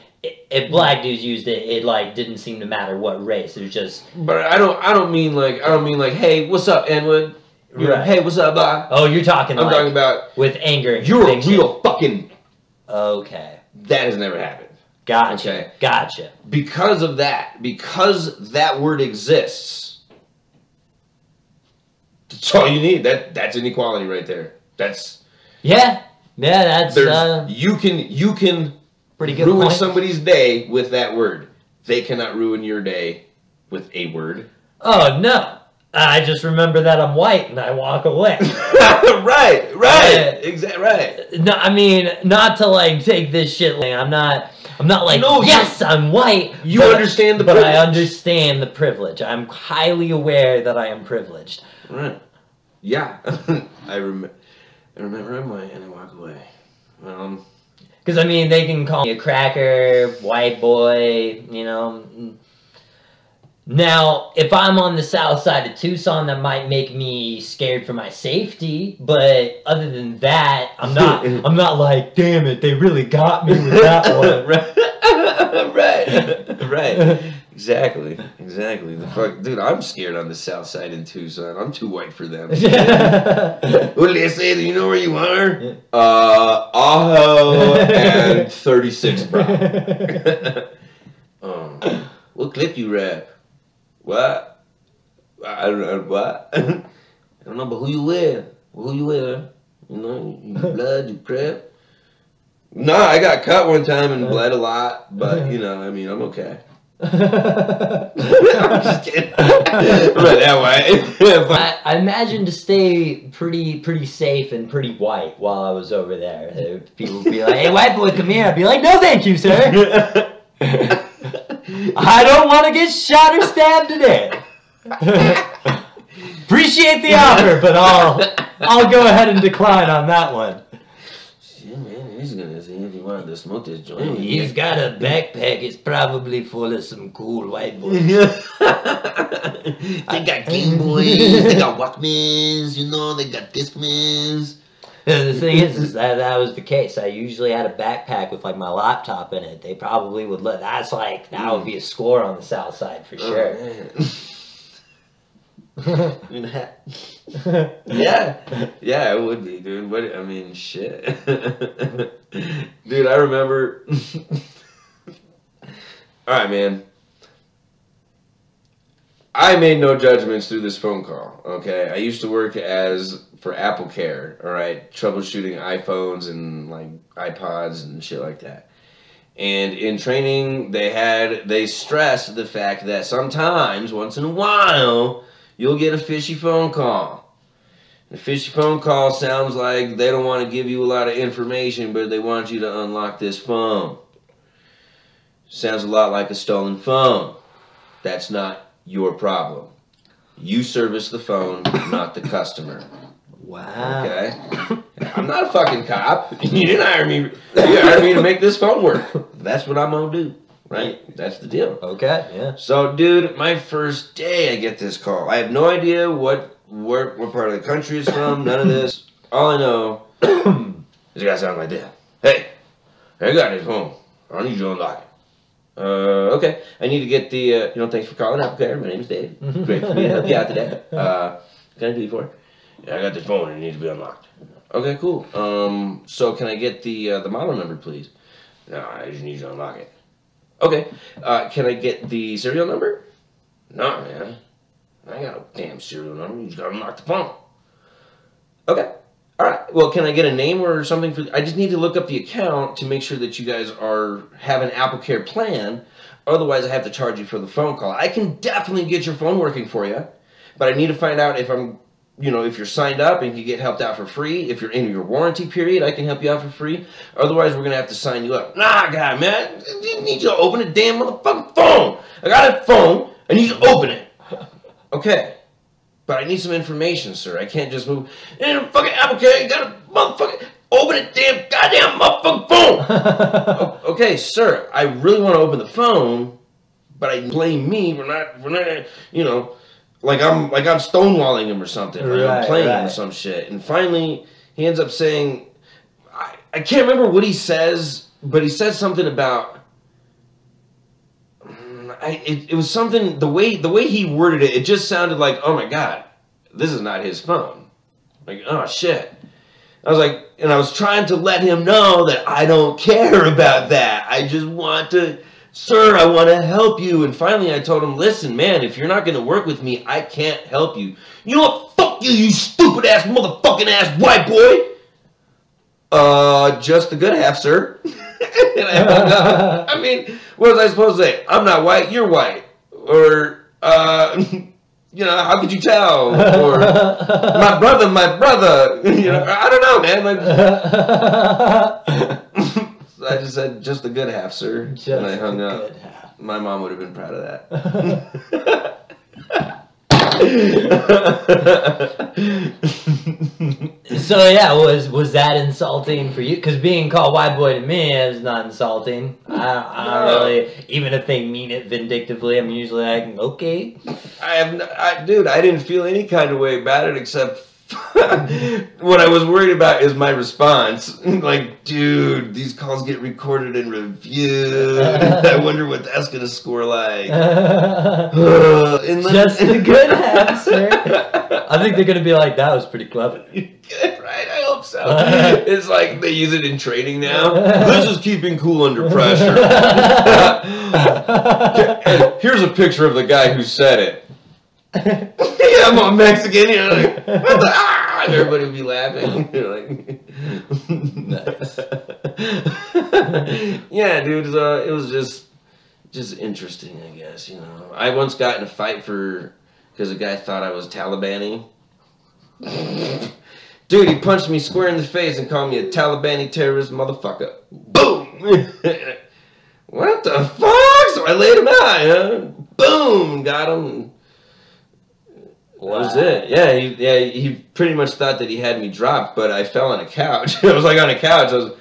if black dudes used it, it like didn't seem to matter what race. It was just. But I don't mean like hey, what's up, N-word? Right. Hey, what's up, blah? Oh, you're talking. I'm talking about with anger. You're a real fucking. Okay. That has never happened. Gotcha. Okay. Gotcha. Because of that, because that word exists. That's all you need. That's inequality right there. That's. Yeah. Yeah. That's. You can. Pretty good ruin point. Somebody's day with that word. They cannot ruin your day with a word. Oh, no. I just remember that I'm white and I walk away. Right. Exactly. Right. No, I mean, not to like take this shit. Like, I'm not like, no, yes, I'm white. You understand the privilege. But I understand the privilege. I'm highly aware that I am privileged. Right. Yeah. I remember I'm white and I walk away. Because, I mean, they can call me a cracker, white boy, you know. Now, if I'm on the south side of Tucson, that might make me scared for my safety. But other than that, I'm not like, damn it, they really got me with that one. Right. Exactly. The fuck, dude, I'm scared on the south side in Tucson. I'm too white for them. What did they say? Do you know where you are? Aho and 36, bro. What clip you rap? What? I don't know what. I don't know, but who you with? Who you with? You know, you blood, you crap. No, I got cut one time and bled a lot, but you know, I mean, I'm okay. I'm just kidding. But that way. I imagine to stay pretty safe and pretty white while I was over there. People would be like, "Hey, white boy, come here." I'd be like, "No, thank you, sir. I don't want to get shot or stabbed today. Appreciate the offer, but I'll go ahead and decline on that one." Shit, man, he's gonna see if he wanted to smoke this joint. He's got a backpack. It's probably full of some cool white boys. They got Game Boys, they got Walkmans, you know, they got Discmans. The thing is that was the case. I usually had a backpack with like my laptop in it. They probably would let. That would be a score on the south side for sure. Yeah, it would be, dude. What I mean, shit, dude. I remember. All right, man. I made no judgments through this phone call. Okay, I used to work for Apple Care. All right, troubleshooting iPhones and like iPods and shit like that. And in training, they stressed the fact that sometimes, once in a while, you'll get a fishy phone call. A fishy phone call sounds like they don't want to give you a lot of information, but they want you to unlock this phone. Sounds a lot like a stolen phone. That's not your problem. You service the phone, not the customer. Wow. Okay? I'm not a fucking cop. You didn't hire me. You hired me to make this phone work. That's what I'm gonna do. Right? That's the deal. Okay, yeah. So, dude, my first day I get this call. I have no idea what part of the country it's from, none of this. All I know is it gotta sound like that. Hey, I got this phone. I need you to unlock it. Okay. I need to get the, thanks for calling Apple Care. My name's Dave. Great for me to help you out today. Can I do you for? Yeah, I got this phone and it needs to be unlocked. Okay, cool. So can I get the model number, please? No, I just need you to unlock it. Okay. Can I get the serial number? No, man. I ain't got no damn serial number. You just gotta unlock the phone. Okay. Alright. Well, can I get a name or something for... I just need to look up the account to make sure that you guys have an Apple Care plan. Otherwise, I have to charge you for the phone call. I can definitely get your phone working for you. But I need to find out if if you're signed up and you get helped out for free. If you're in your warranty period, I can help you out for free. Otherwise, we're going to have to sign you up. Nah, God, man. I need you to open the damn motherfucking phone. I got a phone. I need you to open it. Okay. But I need some information, sir. I can't just move. And fucking Apple Care, you got a motherfucking... Open the damn goddamn motherfucking phone. Okay, sir. I really want to open the phone, but I blame me for not, like I'm stonewalling him or something. Right, I'm playing him or some shit. And finally, he ends up saying, I can't remember what he says, but he says something about... It was something, the way he worded it, it just sounded like, oh my God, this is not his phone. Like, oh shit. I was like, and I was trying to let him know that I don't care about that. I just want to, sir, I want to help you. And finally I told him, listen, man, if you're not going to work with me, I can't help you. You know what? Fuck you, you stupid ass motherfucking ass white boy. Just the good half, sir. And I hung up. I mean, what was I supposed to say? I'm not white, you're white. Or, how could you tell? Or, my brother. I don't know, man. Like, so I just said, just the good half, sir. And I hung up. My mom would have been proud of that. So yeah, was that insulting for you? Because being called white boy to me is not insulting. I don't really, even if they mean it vindictively, I'm usually like, okay. Dude, I didn't feel any kind of way about it except what I was worried about is my response. Like, dude, these calls get recorded and reviewed. I wonder what that's gonna score like. Just a good answer. I think they're gonna be like, that was pretty clever. Good, right? I hope so. It's like they use it in training now. This is keeping cool under pressure. Here's a picture of the guy who said it. Yeah, I'm all Mexican. You're like, what the, ah! And everybody would be laughing. You're like, Nice. Yeah, dude. It was just interesting, I guess. You know, I once got in a fight because a guy thought I was Talibani. Dude, he punched me square in the face and called me a Talibani terrorist motherfucker. Boom! What the fuck? So I laid him out, you know? Boom! Got him. Wow. That was it. Yeah, he pretty much thought that he had me dropped, but I fell on a couch. I was like on a couch. So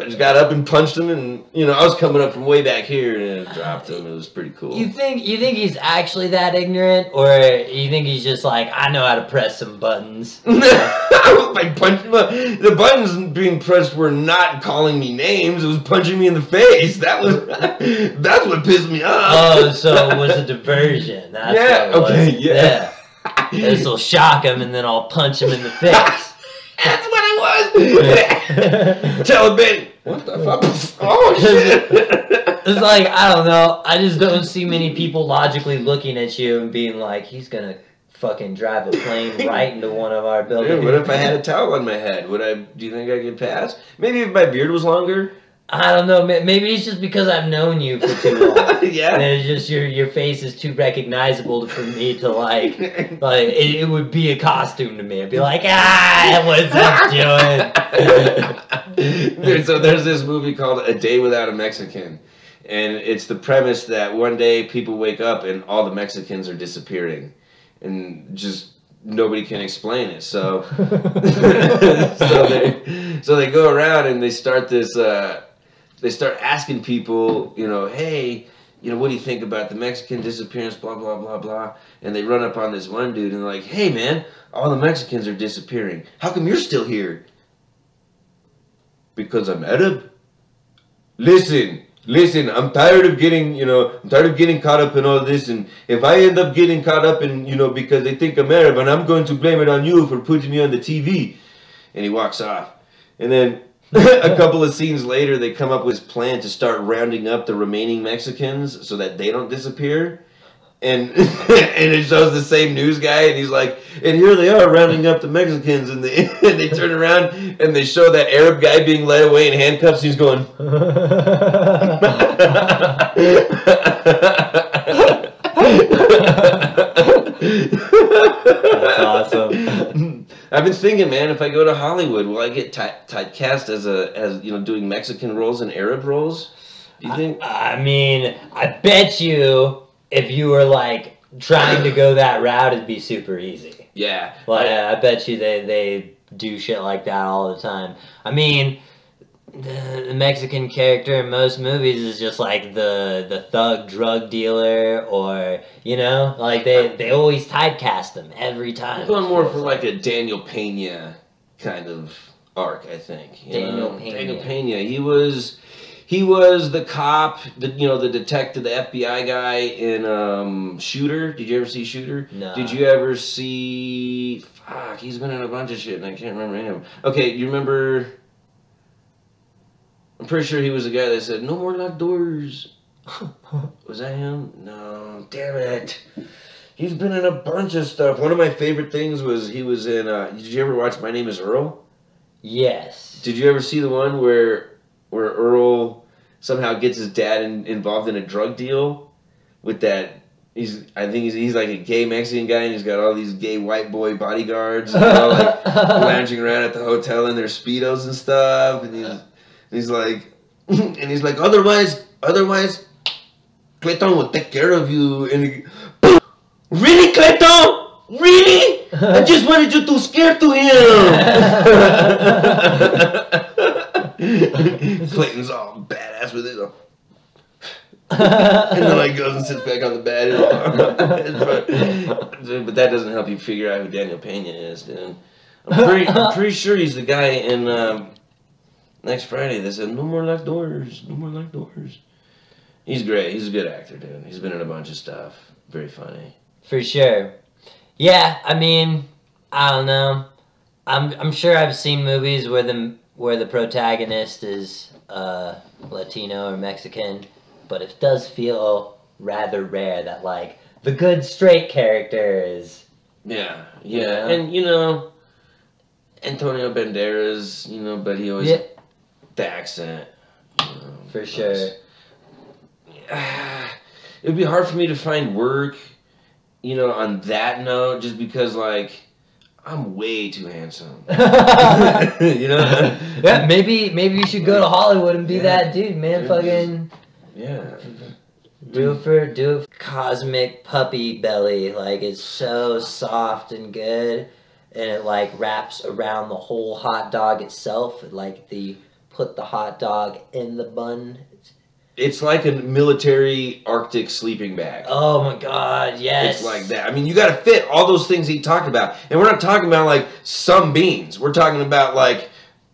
I just got up and punched him, and you know I was coming up from way back here and dropped him. It was pretty cool. You think he's actually that ignorant, or you think he's just like, I know how to press some buttons? I punched him up. The buttons being pressed were not calling me names. It was punching me in the face. That's what pissed me off. Oh, so it was a diversion. That's Yeah. what it was. Okay. Yeah. This will shock him, and then I'll punch him in the face. That's what it was. Taliban. What the fuck? Oh shit. It's like, I don't know. I just don't see many people logically looking at you and being like, he's gonna fucking drive a plane right into one of our buildings. Dude, what if I had a towel on my head? Do you think I could pass? Maybe if my beard was longer. I don't know. Maybe it's just because I've known you for too long. Yeah. And it's just your face is too recognizable for me to like it would be a costume to me. I'd be like, what's up, doing? Dude, so there's this movie called A Day Without a Mexican. And it's the premise that one day people wake up and all the Mexicans are disappearing. And just nobody can explain it. So so they go around and they start this they start asking people, you know, hey, you know, what do you think about the Mexican disappearance, blah, blah, blah, blah. And they run up on this one dude and they're like, hey, man, all the Mexicans are disappearing. How come you're still here? Because I'm Arab. Listen, I'm tired of getting, caught up in all this. And if I end up getting caught up in, because they think I'm Arab, and I'm going to blame it on you for putting me on the TV. And he walks off. And then a couple of scenes later, they come up with this plan to start rounding up the remaining Mexicans so that they don't disappear. And and it shows the same news guy, and he's like, and here they are rounding up the Mexicans, and they turn around and they show that Arab guy being led away in handcuffs. He's going. That's awesome. I've been thinking, man, if I go to Hollywood, will I get typecast as doing Mexican roles and Arab roles? Do you think? I mean, I bet you if you were like trying to go that route, it'd be super easy. Yeah. Like, I bet you they do shit like that all the time. I mean, the Mexican character in most movies is just like the thug drug dealer, or like they always typecast them every time. I'm going more for like a Daniel Pena kind of arc, I think. Daniel Pena. He was the cop, the detective, the FBI guy in Shooter. Did you ever see Shooter? No. Did you ever see? Fuck, he's been in a bunch of shit, and I can't remember any of them. Okay, you remember? I'm pretty sure he was the guy that said, "No more locked doors." Was that him? No, damn it. He's been in a bunch of stuff. One of my favorite things was he was in. Did you ever watch My Name Is Earl? Yes. Did you ever see the one where Earl somehow gets his dad involved in a drug deal with that? I think he's like a gay Mexican guy, and he's got all these gay white boy bodyguards, like lounging around at the hotel in their Speedos and stuff, and he's like, otherwise, Clayton will take care of you. And really, Clayton? Really? I just wanted you to scare to him. Clayton's all badass with it. And then like goes and sits back on the bed. But that doesn't help you figure out who Daniel Pena is, dude. I'm pretty sure he's the guy in Next Friday that said, "No more locked doors. No more locked doors." He's great. He's a good actor, dude. He's been in a bunch of stuff. Very funny. For sure. Yeah, I mean, I don't know. I'm sure I've seen movies where the protagonist is Latino or Mexican, but it does feel rather rare that like the good straight characters. Yeah. Yeah. And, you know, Antonio Banderas, you know, but he always... Yeah. The accent. You know, For sure. It would be hard for me to find work, you know, on that note, just because, like, I'm way too handsome. You know? Yeah, maybe you should go to Hollywood and be that dude, man. Dude, Fucking... Yeah. Do it for cosmic puppy belly. Like, it's so soft and good. And it, like, wraps around the whole hot dog itself. Like, put the hot dog in the bun. It's like a military Arctic sleeping bag. Oh my god, yes. It's like that. I mean, you got to fit all those things he talked about. And we're not talking about, like, some beans. We're talking about, like,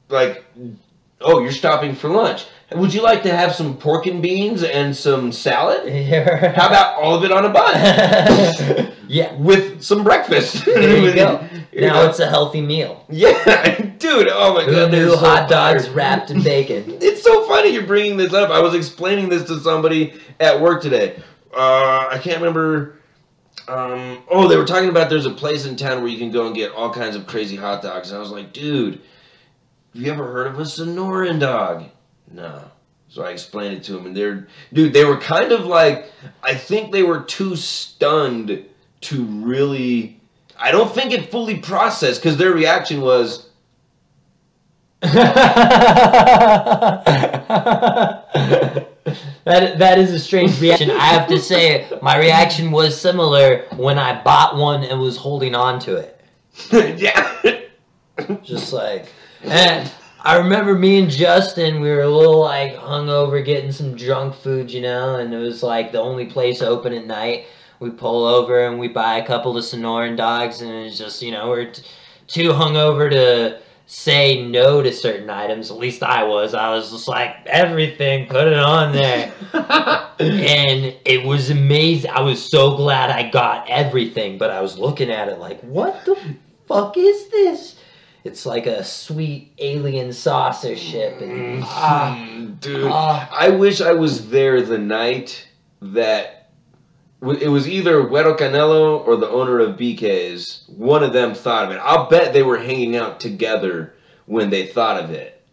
oh, you're stopping for lunch. Would you like to have some pork and beans and some salad? Yeah. How about all of it on a bun? Yeah. With some breakfast. There you go. You Now know? it's a healthy meal. Yeah, dude. Oh my god. New So hot dogs fired. wrapped in bacon. It's so funny you're bringing this up. I was explaining this to somebody at work today. I can't remember. Oh, they were talking about there's a place in town where you can go and get all kinds of crazy hot dogs. And I was like, dude, have you ever heard of a Sonoran dog? No. So I explained it to them, and they were kind of like, I think they were too stunned to really, I don't think it fully processed, because their reaction was, That is a strange reaction. I have to say, my reaction was similar when I bought one and was holding on to it. yeah. Just like, and I remember me and Justin, we were a little like hungover getting some junk food, you know, and it was like the only place open at night. We pull over and we buy a couple of Sonoran dogs, and it's just, you know, we're too hungover to say no to certain items. At least I was. I was just like, everything, put it on there. And it was amazing. I was so glad I got everything, but I was looking at it like, what the fuck is this? It's like a sweet alien saucer ship. And, dude, I wish I was there the night that it was either Güero Canelo or the owner of BK's. One of them thought of it. I'll bet they were hanging out together when they thought of it,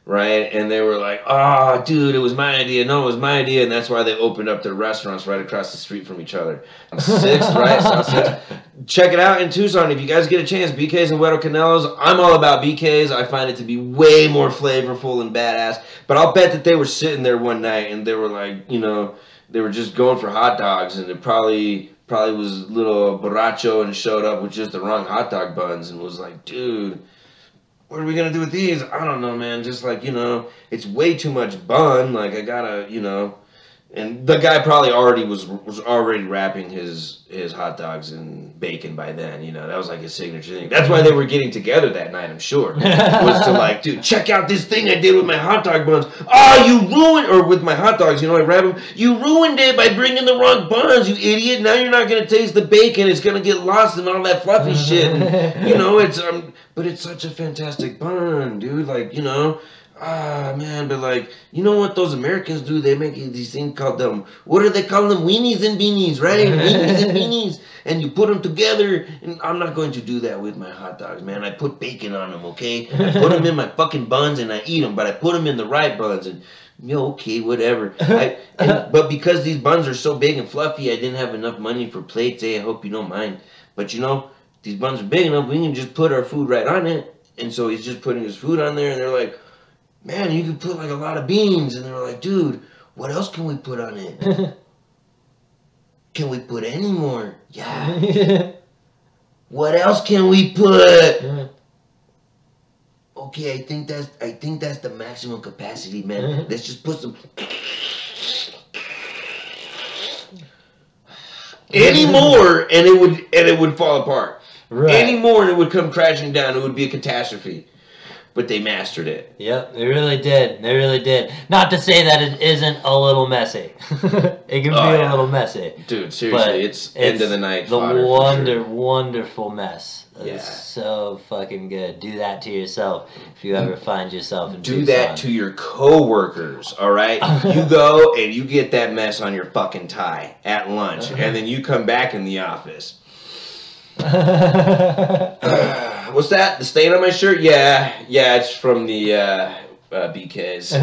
right? And they were like, "Oh, dude, it was my idea. No, it was my idea." And that's why they opened up their restaurants right across the street from each other. Sixth, right? South Sixth. Check it out in Tucson if you guys get a chance. BK's and Güero Canelo's. I'm all about BK's. I find it to be way more flavorful and badass. But I'll bet that they were sitting there one night and they were like, you know, they were just going for hot dogs, and it probably was little borracho and showed up with just the wrong hot dog buns and was like, dude, what are we gonna do with these? I don't know, man. Just like, you know, it's way too much bun. Like, I gotta, you know. And the guy probably already was already wrapping his hot dogs in bacon by then, you know. That was like his signature thing. That's why they were getting together that night, I'm sure. Was to like, dude, check out this thing I did with my hot dog buns. Oh, you ruined, or with my hot dogs, you know, I wrap them. You ruined it by bringing the wrong buns, you idiot. Now you're not going to taste the bacon. It's going to get lost in all that fluffy shit. And, you know, it's, but it's such a fantastic bun, dude. Like, you know. Ah, man, but like, you know what those Americans do? They make these things called them, what do they call them? Weenies and beanies, right? Weenies and beanies. And you put them together, and I'm not going to do that with my hot dogs, man. I put bacon on them, okay? I put them in my fucking buns, and I eat them, but I put them in the right buns, and, you know, okay, whatever. But because these buns are so big and fluffy, I didn't have enough money for plates. Hey, I hope you don't mind. But, you know, these buns are big enough, we can just put our food right on it. And so he's just putting his food on there, and they're like, man, you could put like a lot of beans. And they were like, dude, what else can we put on it? Can we put any more? Yeah. What else can we put? Okay, I think that's the maximum capacity, man. Let's just put some any more and it would fall apart. Right. Any more and it would come crashing down. It would be a catastrophe. but they mastered it. Yep, they really did. They really did. Not to say that it isn't a little messy. It can be a little messy. Dude, seriously, it's end of the night the fodder wonderful mess. Yeah. It's so fucking good. Do that to yourself if you ever find yourself in Do that to your coworkers, all right? You go and you get that mess on your fucking tie at lunch, and then you come back in the office. What's that? The stain on my shirt? Yeah, it's from the BKs.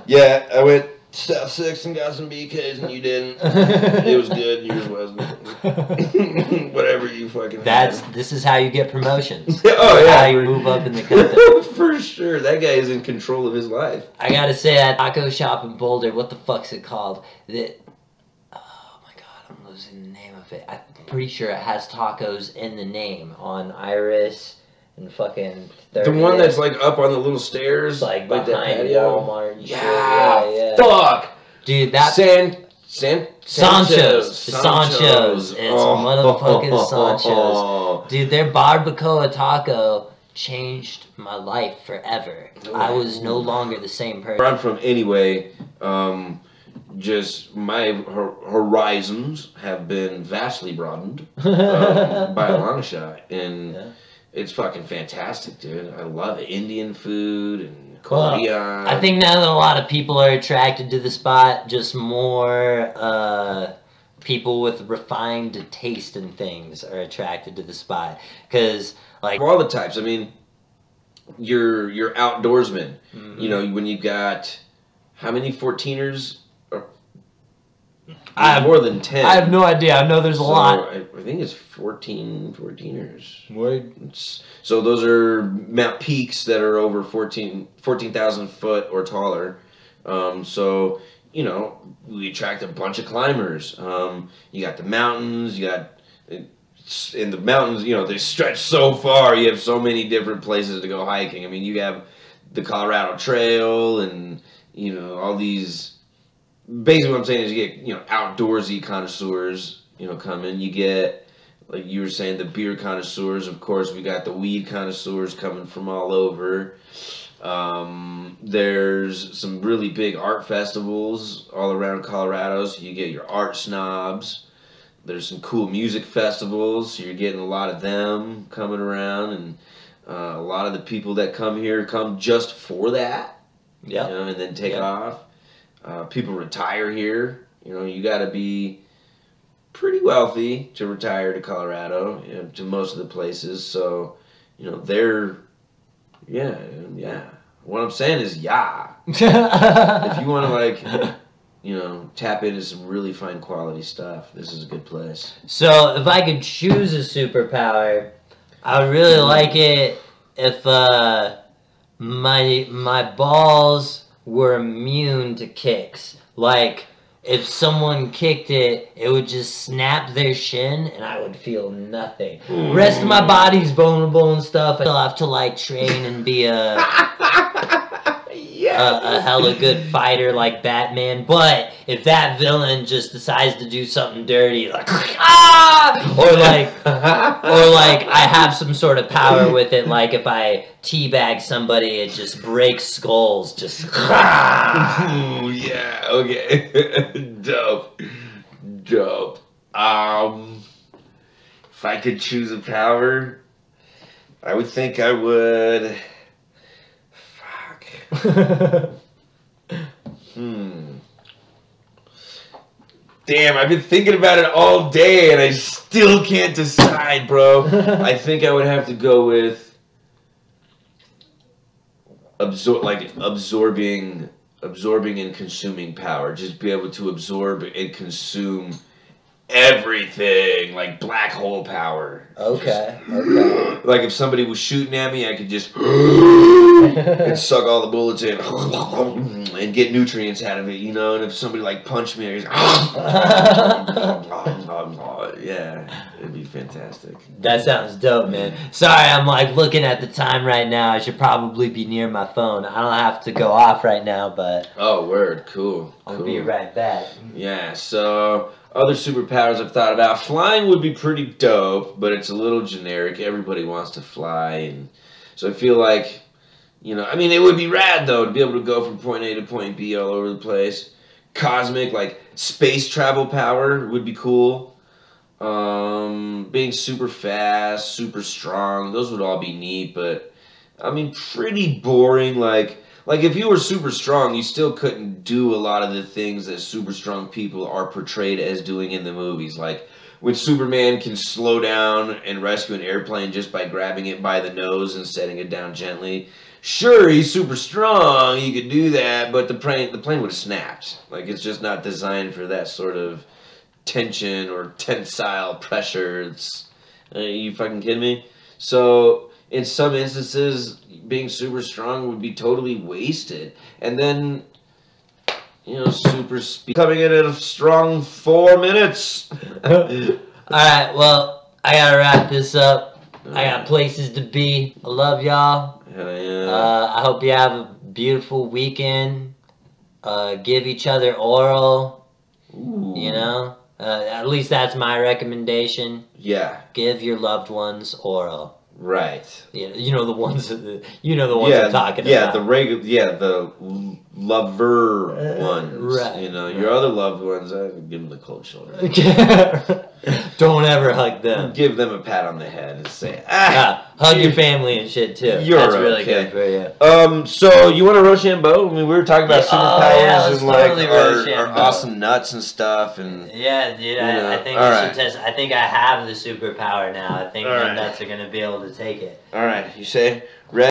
Yeah, I went South 6 and got some BKs and you didn't. It was good, yours wasn't. Whatever you fucking This is how you get promotions. Oh yeah. How you move up in the company. For sure. That guy is in control of his life. I gotta say, that taco shop in Boulder, what the fuck's it called? Oh my god, I'm losing the name of it. I'm pretty sure it has tacos in the name on Iris and fucking 30th. The one that's like up on the little stairs, like that behind patio. Walmart. Yeah, fuck. Dude, that Sancho's. It's motherfucking Sancho's. Dude, their barbacoa taco changed my life forever. I was no longer the same person. Where I'm from anyway, just my horizons have been vastly broadened by a long shot, and it's fucking fantastic, dude. I love Indian food and Korean. Well, I think now that a lot of people are attracted to the spot, just more people with refined taste in things are attracted to the spot. Because, like, all the types. I mean, you're outdoorsmen. Mm-hmm. You know, when you've got how many 14ers? I have more than 10. I have no idea. I know there's a lot. I think it's 14ers. What? So those are Mount Peaks that are over 14,000 foot or taller. So, you know, we attract a bunch of climbers. You got the mountains, you got... In the mountains, you know, they stretch so far. You have so many different places to go hiking. I mean, you have the Colorado Trail and, you know, all these... Basically what I'm saying is you get, you know, outdoorsy connoisseurs, you know, coming. You get, like you were saying, the beer connoisseurs. Of course, we got the weed connoisseurs coming from all over. There's some really big art festivals all around Colorado, so you get your art snobs. There's some cool music festivals, so you're getting a lot of them coming around. And a lot of the people that come here come just for that, you know, and then take off. People retire here. You know, you got to be pretty wealthy to retire to Colorado, you know, to most of the places. So, you know, they're, yeah. What I'm saying is, if you want to, like, you know, tap into some really fine quality stuff, this is a good place. So, if I could choose a superpower, I would really like it if my balls were immune to kicks. Like, if someone kicked it, it would just snap their shin and I would feel nothing. Rest of my body's vulnerable and stuff. I still have to, like, train and be a hella good fighter like Batman. But if that villain just decides to do something dirty, like, or like I have some sort of power with it, like if I teabag somebody, it just breaks skulls, just yeah, okay. Dope. If I could choose a power, I would think I would... Damn, I've been thinking about it all day and I still can't decide, bro. I think I would have to go with absorbing and consuming power. Just be able to absorb and consume everything, like black hole power. Okay. Like if somebody was shooting at me, I could just and suck all the bullets in and get nutrients out of it, you know. And if somebody like punched me, I just yeah, it'd be fantastic. That sounds dope, man. Sorry, I'm like looking at the time right now. I should probably be near my phone. I don't have to go off right now, but oh, word, cool. I'll be right back. Yeah, so other superpowers I've thought about. Flying would be pretty dope, but it's a little generic. Everybody wants to fly, and so I feel like You know, I mean, it would be rad, though, to be able to go from point A to point B all over the place. Cosmic, like, space travel power would be cool. Being super fast, super strong, those would all be neat, but, I mean, pretty boring. Like if you were super strong, you still couldn't do a lot of the things that super strong people are portrayed as doing in the movies. Like, when Superman can slow down and rescue an airplane just by grabbing it by the nose and setting it down gently. Sure, he's super strong, he could do that, but the plane would have snapped. Like, it's just not designed for that sort of tension or tensile pressure. It's, you fucking kidding me? So, in some instances, being super strong would be totally wasted. And then, you know, super speed coming in at a strong 4 minutes. Alright, well, I gotta wrap this up. I got places to be. I love y'all. Hell yeah. I hope you have a beautiful weekend. Give each other oral. Ooh. You know? At least that's my recommendation. Yeah. Give your loved ones oral. Right. You know the ones I'm talking yeah, about. The lover ones. Right. You know, your other loved ones, I give them the cold shoulder. Don't ever hug them. Give them a pat on the head and say, hug your family and shit too. You're That's really okay. good for you. So you want to Rochambeau? I mean, we were talking about superpowers let's and like totally our Rochambeau. awesome nuts and stuff, and Yeah, dude, I think all we right. should test. I think I have the superpower now. I think All my right. nuts are gonna be able to take it. all right, you say